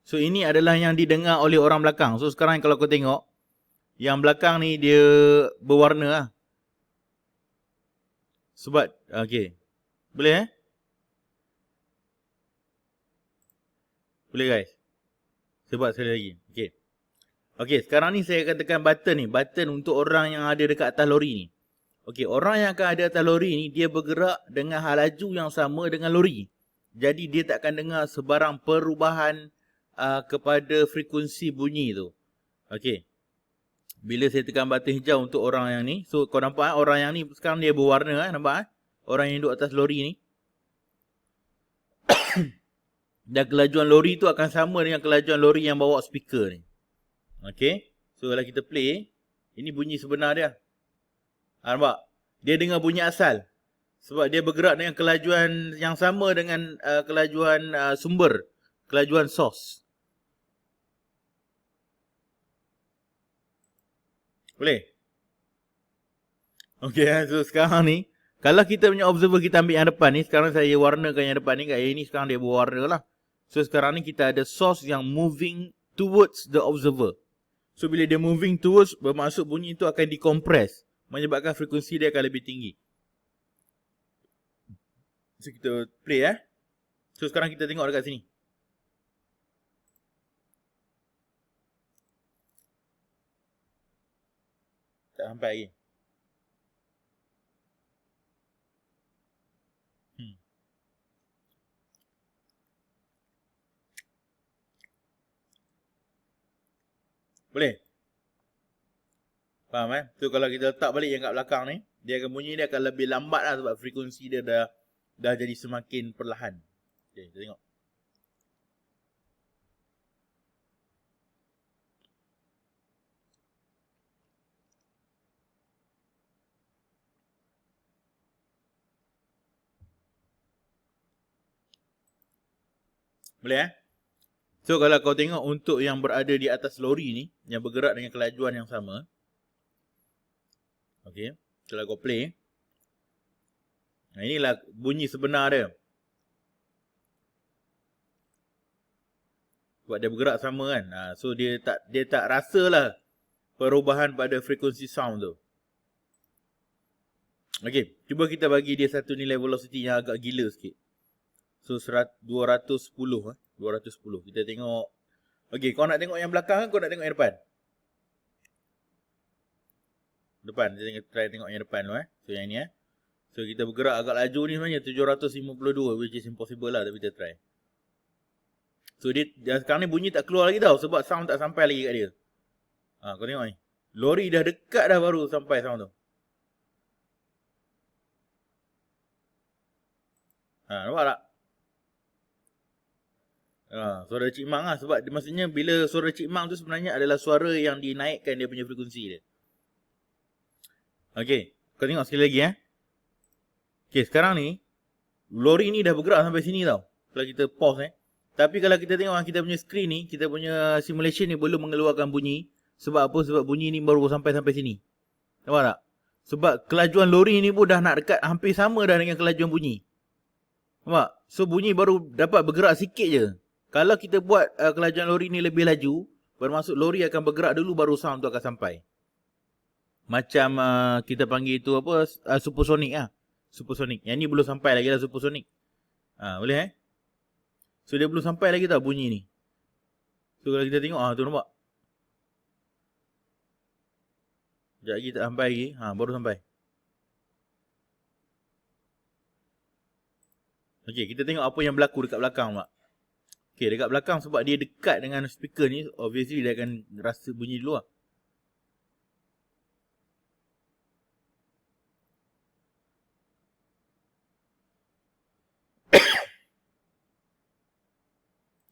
Speaker 1: So ini adalah yang didengar oleh orang belakang. So sekarang kalau kau tengok, yang belakang ni dia berwarna lah. Sebab, okey. Boleh Boleh guys. Sebab sekali lagi. Okey. Okey, sekarang ni saya akan tekan button ni. Button untuk orang yang ada dekat atas lori ni. Okey, orang yang akan ada atas lori ni, dia bergerak dengan laju yang sama dengan lori. Jadi dia tak akan dengar sebarang perubahan kepada frekuensi bunyi tu. Okey. Bila saya tekan button hijau untuk orang yang ni, so kau nampak orang yang ni sekarang dia berwarna nampak orang yang duduk atas lori ni. Dan kelajuan lori tu akan sama dengan kelajuan lori yang bawa speaker ni. Okey. So kalau kita play, ini bunyi sebenar dia. Nampak? Dia dengar bunyi asal. Sebab dia bergerak dengan kelajuan yang sama dengan kelajuan sumber. Kelajuan source. Boleh? Okey, so sekarang ni, kalau kita punya observer kita ambil yang depan ni, sekarang saya warnakan yang depan ni, kat ini sekarang dia berwarna lah. So sekarang ni kita ada source yang moving towards the observer. So bila dia moving towards, bermaksud bunyi itu akan dikompres, menyebabkan frekuensi dia akan lebih tinggi. So kita play So sekarang kita tengok dekat sini. Tak sampai lagi. Boleh? Faham So kalau kita letak balik yang kat belakang ni, dia akan bunyi dia akan lebih lambat lah sebab frekuensi dia dah jadi semakin perlahan. Okay, kita tengok. Boleh So kalau kau tengok untuk yang berada di atas lori ni, yang bergerak dengan kelajuan yang sama. Okey, kalau kau play. Nah, inilah bunyi sebenar dia. Sebab dia bergerak sama kan. So dia tak rasalah perubahan pada frekuensi sound tu. Okey, cuba kita bagi dia satu nilai velocity yang agak gila sikit. So 210 210. Kita tengok. Okey, kau nak tengok yang belakang ke kau nak tengok yang depan? Depan, kita try tengok yang depan dulu So yang ni So kita bergerak agak laju ni sebenarnya 752, which is impossible lah, tapi kita try. So dia sekarang ni bunyi tak keluar lagi tau, sebab sound tak sampai lagi kat dia. Kau tengok ni. Lori dah dekat dah baru sampai sound tu. Nampak tak? Suara Cik Mang lah. Sebab maksudnya bila suara Cik Mang tu sebenarnya adalah suara yang dinaikkan dia punya frekuensi dia. Okey, kau tengok sekali lagi Okey, sekarang ni lori ni dah bergerak sampai sini tau. Kalau kita pause Tapi kalau kita tengok kita punya screen ni, kita punya simulation ni belum mengeluarkan bunyi. Sebab apa? Sebab bunyi ni baru sampai sini. Nampak tak? Sebab kelajuan lori ni pun dah nak dekat hampir sama dah dengan kelajuan bunyi. Nampak? So bunyi baru dapat bergerak sikit je. Kalau kita buat kelajuan lori ni lebih laju, bermaksud lori akan bergerak dulu baru sound tu akan sampai. Macam kita panggil itu apa? Supersonic Supersonic. Yang ni belum sampai lagi lah supersonic. Boleh So dia belum sampai lagi tau bunyi ni. So kalau kita tengok tu nampak. Sekejap lagi tak sampai lagi. Baru sampai. Okey, kita tengok apa yang berlaku dekat belakang tak. Okey, dekat belakang sebab dia dekat dengan speaker ni, obviously dia akan rasa bunyi dulu lah.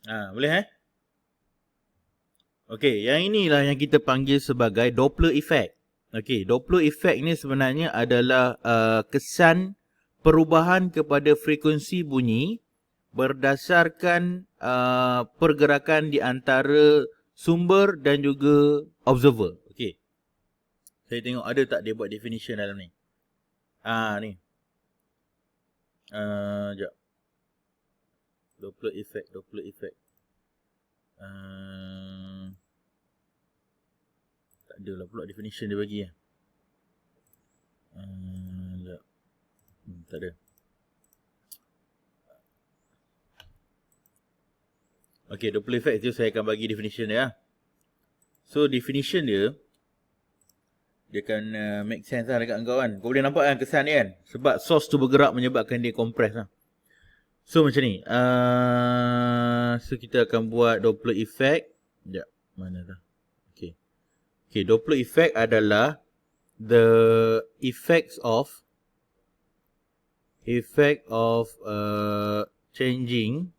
Speaker 1: Boleh Okey, yang inilah yang kita panggil sebagai Doppler effect. Okey, Doppler effect ni sebenarnya adalah kesan perubahan kepada frekuensi bunyi berdasarkan pergerakan di antara sumber dan juga observer. Okey. Saya tengok ada tak dia buat definition dalam ni. Ni. Sekejap. Doppler effect. Tak ada lah pula definition dia bagi. Sekejap. Tak ada. Okay, Doppler effect tu saya akan bagi definition dia. So, definition dia akan make sense lah dekat engkau kan. Kau boleh nampak kan kesan dia kan. Sebab source tu bergerak menyebabkan dia compress lah. So, macam ni. So, kita akan buat Doppler effect. Sekejap. Mana dah? Okay, Doppler effect adalah the effect of changing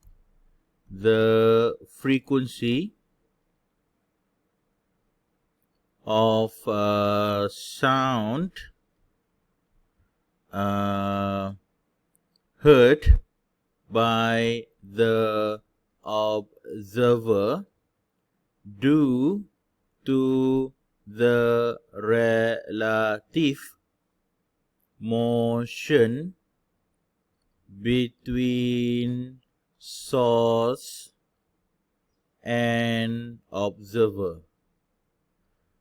Speaker 1: the frequency of sound heard by the observer due to the relative motion between source and observer.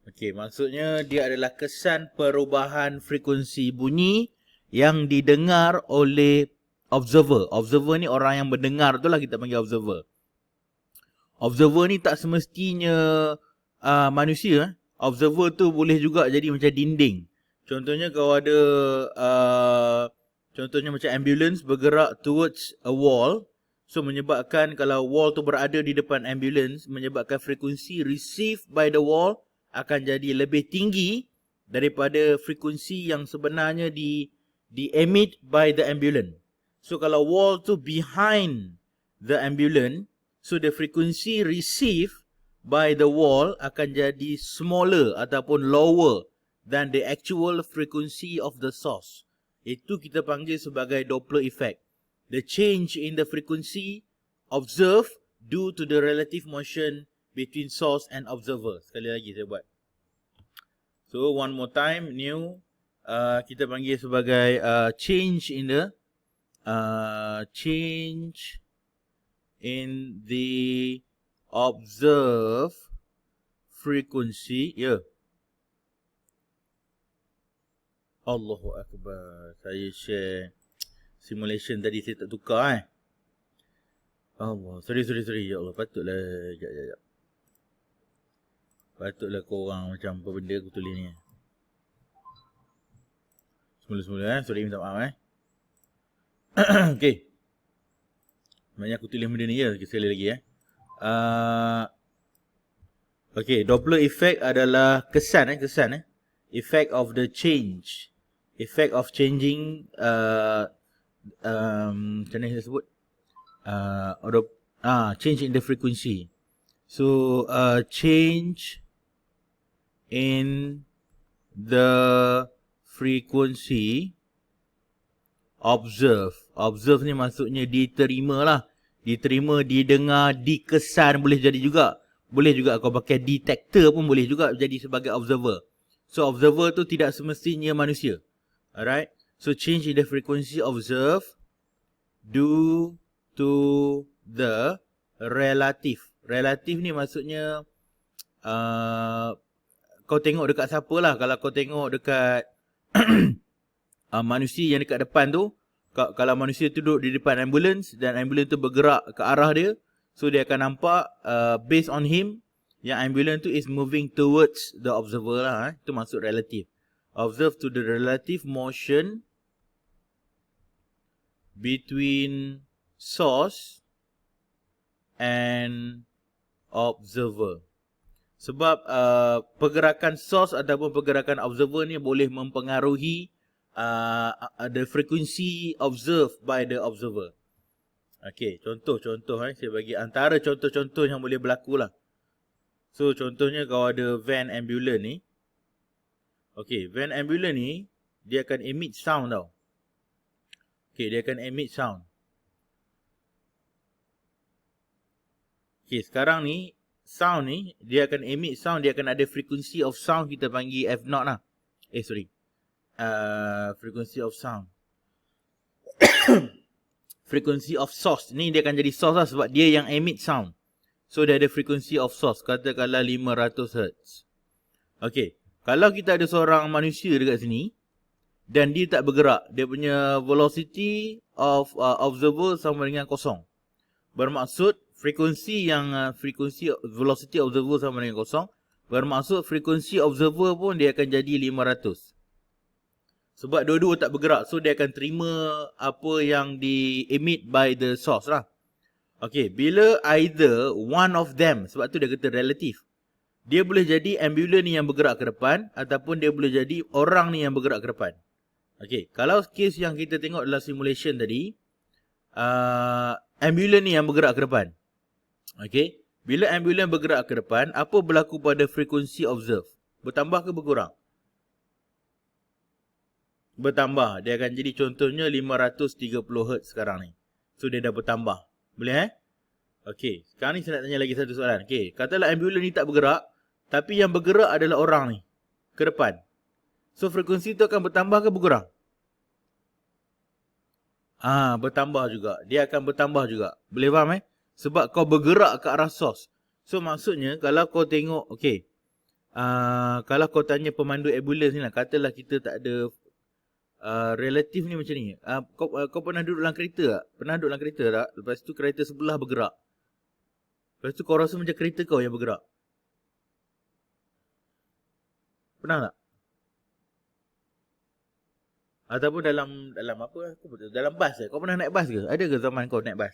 Speaker 1: Okey, maksudnya dia adalah kesan perubahan frekuensi bunyi yang didengar oleh observer. Observer ni orang yang mendengar tu lah kita panggil observer. Observer ni tak semestinya manusia. Observer tu boleh juga jadi macam dinding. Contohnya kalau ada contohnya macam ambulance bergerak towards a wall. So menyebabkan kalau wall tu berada di depan ambulance, menyebabkan frekuensi received by the wall akan jadi lebih tinggi daripada frekuensi yang sebenarnya di emit by the ambulance. So kalau wall tu behind the ambulance, so the frequency received by the wall akan jadi smaller ataupun lower than the actual frequency of the source. Itu kita panggil sebagai Doppler effect. The change in the frequency observed due to the relative motion between source and observer. Sekali lagi saya buat. So one more time, new. Kita panggil sebagai change in the observed frequency. Allahu Akbar. Saya share simulation tadi saya tak tukar Allah, sorry. Ya Allah, patutlah. Sekejap. Patutlah korang macam apa benda aku tulis ni. Semula-semula sorry, minta maaf Okay. Banyak aku tulis benda ni sekali lagi Okay, Doppler effect adalah kesan effect of the change. Effect of changing macam mana saya sebut? Change in the frequency. So change in the frequency observe. Observe ni maksudnya diterima lah. Diterima, didengar, dikesan boleh jadi juga. Boleh juga kau pakai detector pun boleh juga jadi sebagai observer. So observer tu tidak semestinya manusia. Alright. So change in the frequency observed due to the relative. Relative ni maksudnya kau tengok dekat siapa lah. Kalau kau tengok dekat manusia yang dekat depan tu, kalau manusia tu duduk di depan ambulans dan ambulans tu bergerak ke arah dia, so dia akan nampak based on him yang ambulans tu is moving towards the observer lah. Itu maksud relative. Observe to the relative motion between source and observer. Sebab pergerakan source ataupun pergerakan observer ni boleh mempengaruhi the frequency observed by the observer. Okay, contoh saya bagi antara contoh-contoh yang boleh berlaku lah. So contohnya kalau ada van ambulance ni. Okay, van ambulance ni dia akan emit sound tau. Okay, dia akan emit sound. Okay, sekarang ni sound ni, dia akan emit sound, dia akan ada frequency of sound, kita panggil F0 lah. Frequency of sound. Frequency of source. Ni dia akan jadi source lah sebab dia yang emit sound. So dia ada frequency of source. Katakanlah 500 Hz. Okay. Kalau kita ada seorang manusia dekat sini dan dia tak bergerak, dia punya velocity of observer sama dengan kosong. Bermaksud frekuensi velocity observer sama dengan kosong. Bermaksud frekuensi observer pun dia akan jadi 500. Sebab dua-dua tak bergerak. So dia akan terima apa yang di emit by the source lah. Okay, bila either one of them, sebab tu dia kata relative. Dia boleh jadi ambulans ni yang bergerak ke depan, ataupun dia boleh jadi orang ni yang bergerak ke depan. Okay, kalau case yang kita tengok dalam simulation tadi, ambulans ni yang bergerak ke depan. Okay, bila ambulans bergerak ke depan, apa berlaku pada frekuensi observe? Bertambah ke berkurang? Bertambah. Dia akan jadi contohnya 530 Hz sekarang ni. So dia dah bertambah. Boleh Okay, sekarang ni saya nak tanya lagi satu soalan. Okay, katalah ambulans ni tak bergerak, tapi yang bergerak adalah orang ni ke depan. So frekuensi tu akan bertambah ke berkurang? Bertambah juga. Dia akan bertambah juga. Boleh faham Sebab kau bergerak ke arah source. So maksudnya kalau kau tengok, okay, kalau kau tanya pemandu ambulans ni lah, katalah kita tak ada relatif ni macam ni. Kau pernah duduk dalam kereta tak? Pernah duduk dalam kereta tak? Lepas tu kereta sebelah bergerak. Lepas tu kau rasa macam kereta kau yang bergerak. Pernah tak? Ataupun dalam apa? Dalam bas ke? Kau pernah naik bas ke? Ada ke zaman kau naik bas?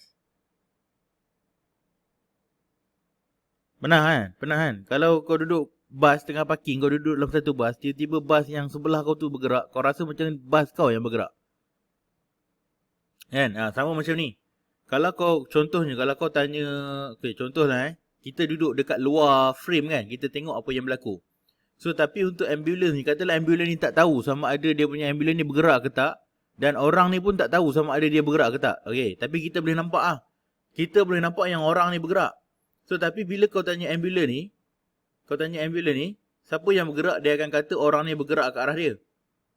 Speaker 1: Pernah kan? Kalau kau duduk bas tengah parking, kau duduk dalam satu bas, tiba-tiba bas yang sebelah kau tu bergerak, kau rasa macam bas kau yang bergerak. Kan? Sama macam ni. Kalau kau, contohnya, kalau kau tanya, okay, contohlah kita duduk dekat luar frame kan, kita tengok apa yang berlaku. So tapi untuk ambulans ni, katalah ambulans ni tak tahu sama ada dia punya ambulans ni bergerak ke tak, dan orang ni pun tak tahu sama ada dia bergerak ke tak. Okay, tapi kita boleh nampak kita boleh nampak yang orang ni bergerak. So tapi bila kau tanya ambulans ni, siapa yang bergerak, dia akan kata orang ni bergerak ke arah dia.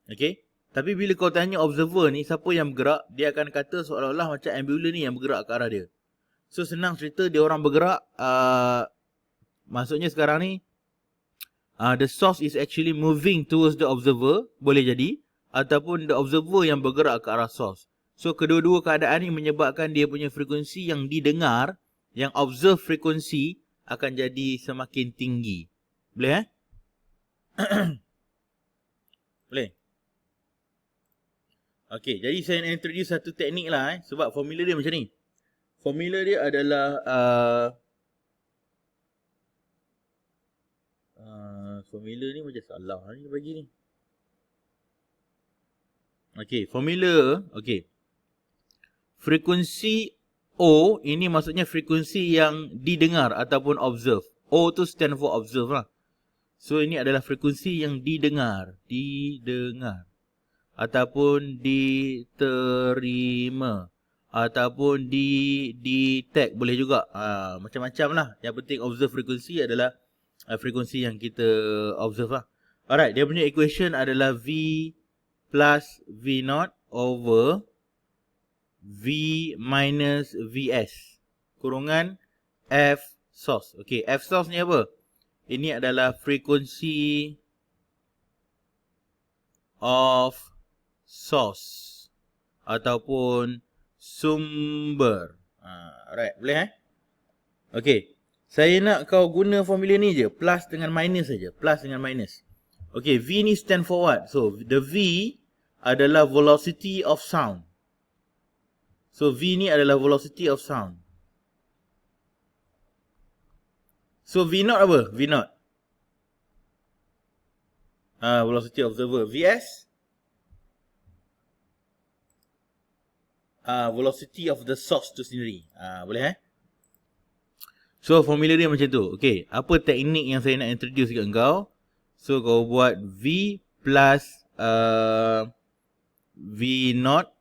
Speaker 1: Okay, tapi bila kau tanya observer ni, siapa yang bergerak, dia akan kata seolah-olah macam ambulans ni yang bergerak ke arah dia. So senang cerita, dia orang bergerak, maksudnya sekarang ni the source is actually moving towards the observer, boleh jadi, ataupun the observer yang bergerak ke arah source. So kedua-dua keadaan ni menyebabkan dia punya frekuensi yang didengar, yang observe frekuensi akan jadi semakin tinggi. Boleh Boleh. Okay, jadi saya nak introduce satu teknik lah sebab formula dia macam ni. Formula dia adalah formula ni macam salah ni bagi ni. Okay, formula, okay. Frekuensi O, ini maksudnya frekuensi yang didengar ataupun observe. O tu stand for observe lah. So ini adalah frekuensi yang didengar. Ataupun diterima. Ataupun detect. Boleh juga. Macam-macam lah. Yang penting observe frekuensi adalah frekuensi yang kita observe lah. Alright, dia punya equation adalah V plus V0 over V minus Vs kurungan F source. Okay, F source ni apa? Ini adalah frekuensi of source ataupun sumber. Alright, boleh Okay, saya nak kau guna formula ni je, plus dengan minus saja, plus dengan minus. Okay, V ni stand for what? So the V adalah velocity of sound. So V ni adalah velocity of sound. So V0 apa? V0 velocity observer. Vs velocity of the source tu sendiri. Boleh So formula dia macam tu. Okay, apa teknik yang saya nak introduce kat kau? So kau buat V plus V0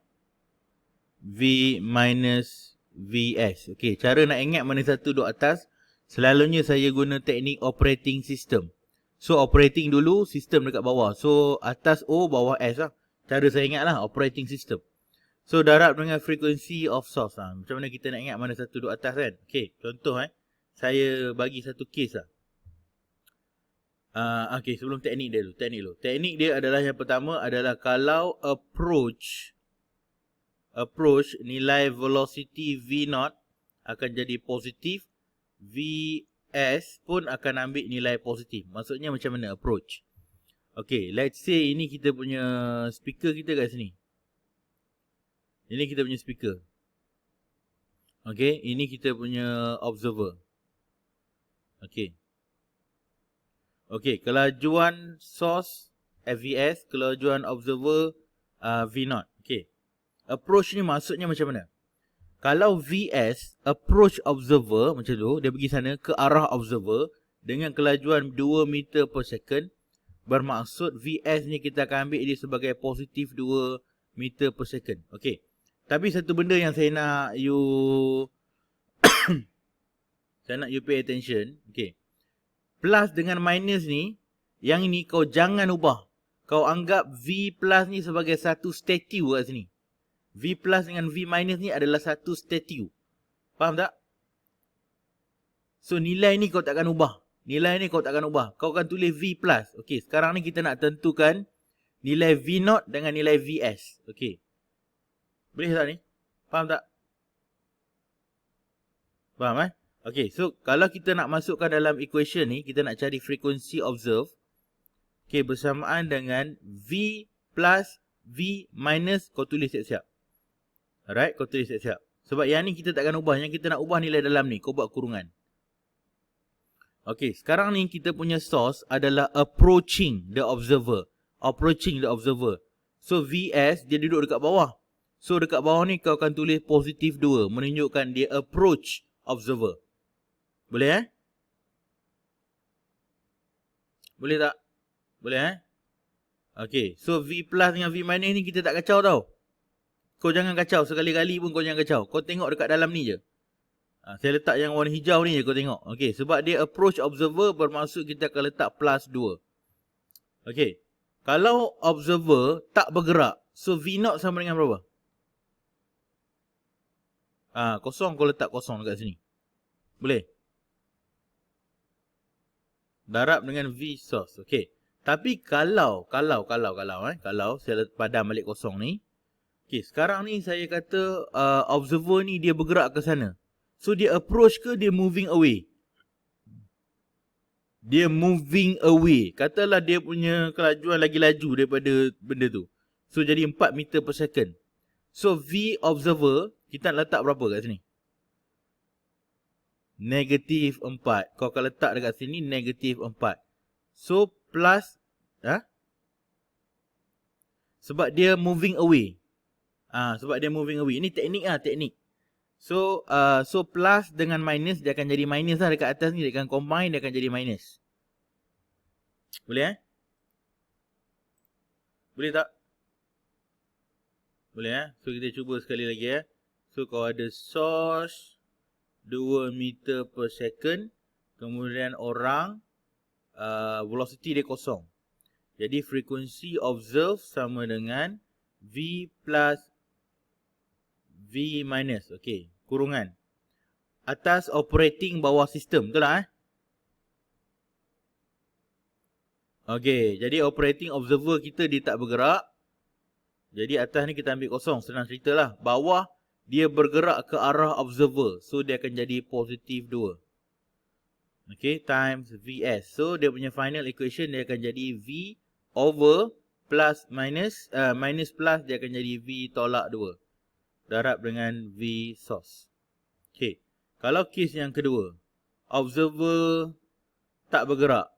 Speaker 1: V minus Vs. Okay, cara nak ingat mana satu duduk atas, selalunya saya guna teknik operating system. So operating dulu, sistem dekat bawah. So atas O, bawah S lah. Cara saya ingat lah, operating system. So darab dengan frequency of source lah. Macam mana kita nak ingat mana satu duduk atas kan? Okay, contoh saya bagi satu case lah. Okay, sebelum teknik dia dulu. Teknik dia adalah yang pertama adalah kalau approach nilai velocity V0 akan jadi positif, Vs pun akan ambil nilai positif. Maksudnya macam mana approach? Okay, let's say ini kita punya speaker kita kat sini. Ini kita punya speaker. Okay, ini kita punya observer. Okay. Okay, kelajuan source FVS, kelajuan observer V0. Okay. Approach ni maksudnya macam mana? Kalau Vs, approach observer macam tu, dia pergi sana ke arah observer dengan kelajuan 2 meter per second, bermaksud Vs ni kita akan ambil dia sebagai positif 2 meter per second. Okay. Tapi satu benda yang saya nak you pay attention. Okay. Plus dengan minus ni, yang ini kau jangan ubah. Kau anggap V plus ni sebagai satu statue kat sini. V plus dengan V minus ni adalah satu statue. Faham tak? So nilai ni kau takkan ubah. Kau akan tulis V plus. Okay, sekarang ni kita nak tentukan nilai V0 dengan nilai Vs. Okay. Boleh tak ni? Faham tak? Faham Okay, so kalau kita nak masukkan dalam equation ni, kita nak cari frequency observe. Okay, bersamaan dengan V plus V minus, kau tulis siap-siap. Alright, kau tulis siap-siap. Sebab yang ni kita takkan ubah. Yang kita nak ubah nilai dalam ni, kau buat kurungan. Okay, sekarang ni kita punya source adalah approaching the observer. So Vs, dia duduk dekat bawah. So dekat bawah ni kau akan tulis positif 2. Menunjukkan dia approach observer. Boleh Boleh tak? Boleh Okay, so V plus dengan V minus ni kita tak kacau tau. Kau jangan kacau, sekali-kali pun kau jangan kacau. Kau tengok dekat dalam ni je. Saya letak yang warna hijau ni je kau tengok. Okay, sebab dia approach observer, bermaksud kita akan letak plus 2. Okay, kalau observer tak bergerak, so V0 sama dengan berapa? Kosong, kau letak kosong dekat sini. Boleh? Darab dengan V source. Okay. Tapi kalau saya padam balik kosong ni. Okay, sekarang ni saya kata observer ni dia bergerak ke sana. So dia approach ke dia moving away? Dia moving away. Katalah dia punya kelajuan lagi laju daripada benda tu. So jadi 4 meter per second. So V observer kita nak letak berapa kat sini? Negatif 4. Kau akan letak dekat sini negatif 4. So plus sebab dia moving away. Ini teknik. So plus dengan minus dia akan jadi minus lah dekat atas ni. Dia akan combine, dia akan jadi minus. Boleh Boleh tak? Boleh So kita cuba sekali lagi So kau ada source 2 meter per second. Kemudian orang velocity dia kosong. Jadi frequency observe sama dengan V plus V minus. Okay, kurungan. Atas operating, bawah sistem. Betul tak Okay, jadi operating observer kita dia tak bergerak. Jadi atas ni kita ambil kosong. Senang cerita lah. Bawah dia bergerak ke arah observer. So dia akan jadi positif 2. Okay, times Vs. So dia punya final equation dia akan jadi V over plus minus. Minus plus dia akan jadi V tolak 2. Darab dengan V source. Okay, kalau kes yang kedua. Observer tak bergerak.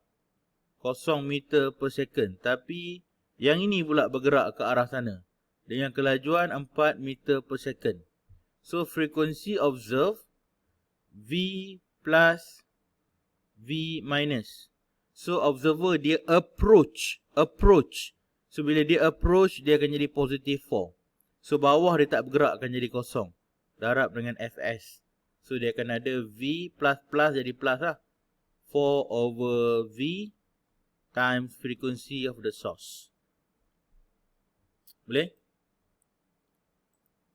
Speaker 1: 0 meter per second. Tapi yang ini pula bergerak ke arah sana. Dengan kelajuan 4 meter per second. So frequency observe V plus V minus. So observer dia approach. So bila dia approach dia akan jadi positif 4. So bawah dia tak bergerak akan jadi kosong. Darab dengan Fs. So dia akan ada V plus plus jadi plus lah. 4 over V times frequency of the source. Boleh?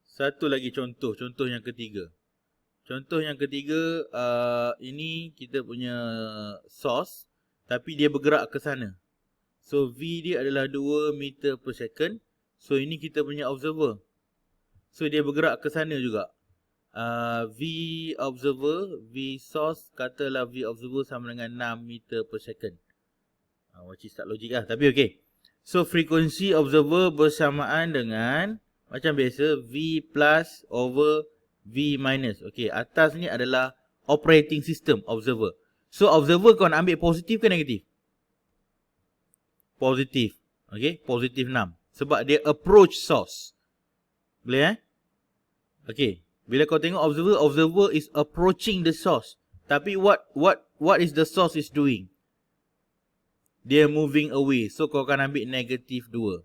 Speaker 1: Satu lagi contoh yang ketiga. Contoh yang ketiga, ini kita punya source tapi dia bergerak ke sana. So V dia adalah 2 meter per second. So ini kita punya observer. So dia bergerak ke sana juga. V observer, V source, katalah V observer sama dengan 6 meter per second. Which is tak logik lah, tapi okay. So frequency observer bersamaan dengan macam biasa V plus over V minus. Okay, atas ni adalah operating system observer. So observer kau nak ambil positif ke negatif? Positif. Okay, positif 6. Sebab dia approach source. Boleh Okay. Bila kau tengok observer, observer is approaching the source. Tapi what is the source is doing? Dia moving away. So kau akan ambil negatif 2.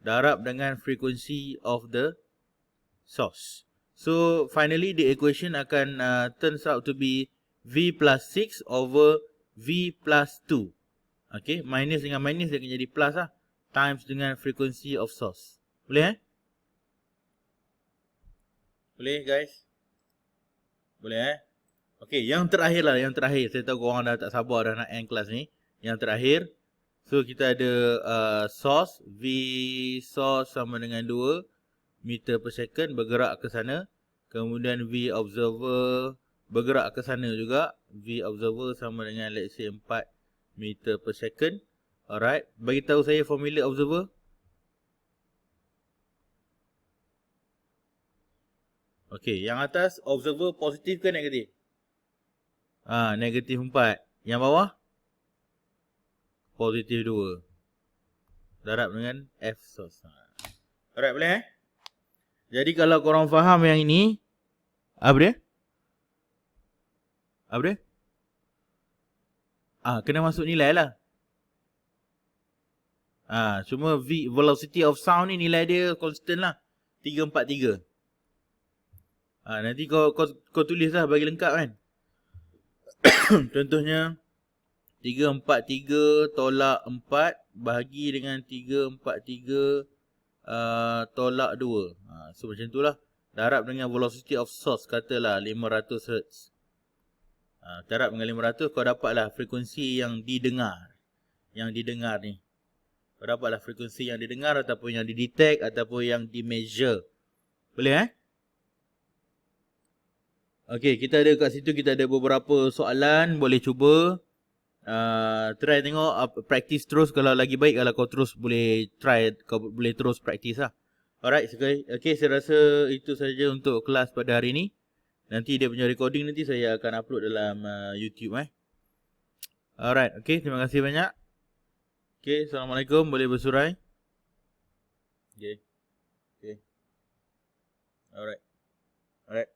Speaker 1: Darab dengan frequency of the source. So finally the equation akan turns out to be V plus 6 over V plus 2. Okay, minus dengan minus dia akan jadi plus lah. Times dengan frequency of source. Boleh Boleh guys? Boleh Okay, yang terakhir lah, yang terakhir. Saya tahu korang dah tak sabar dah nak end kelas ni. Yang terakhir. So kita ada source. V source sama dengan 2 meter per second bergerak ke sana. Kemudian V observer bergerak ke sana juga. V observer sama dengan let's say 4 meter per second. Alright, bagi tahu saya formula observer. Okay, yang atas observer positif ke negatif? Negatif 4. Yang bawah? Positif 2. Darab dengan F source. Alright, boleh Jadi kalau korang faham yang ini, apa dia? Apa dia? Kena masuk nilai lah. Cuma velocity of sound ni nilai dia constant lah. 343. Nanti kau tulis lah bagi lengkap kan. Contohnya 343 tolak 4 bahagi dengan 343 tolak 2. So macam tu lah. Darab dengan velocity of source, katalah 500 Hz. Darab dengan 500, kau dapatlah frekuensi yang didengar. Yang didengar ni. Kau dapatlah frekuensi yang didengar ataupun yang didetect ataupun yang dimeasure. Boleh Okay, kita ada kat situ, kita ada beberapa soalan. Boleh cuba. Try tengok, practice terus. Kalau lagi baik, kalau kau terus boleh try, kau boleh terus practice lah. Alright, okay, saya rasa itu saja untuk kelas pada hari ini. Nanti dia punya recording nanti saya akan upload dalam YouTube Alright, okay, terima kasih banyak. Okay, Assalamualaikum, boleh bersurai. Okay. Alright.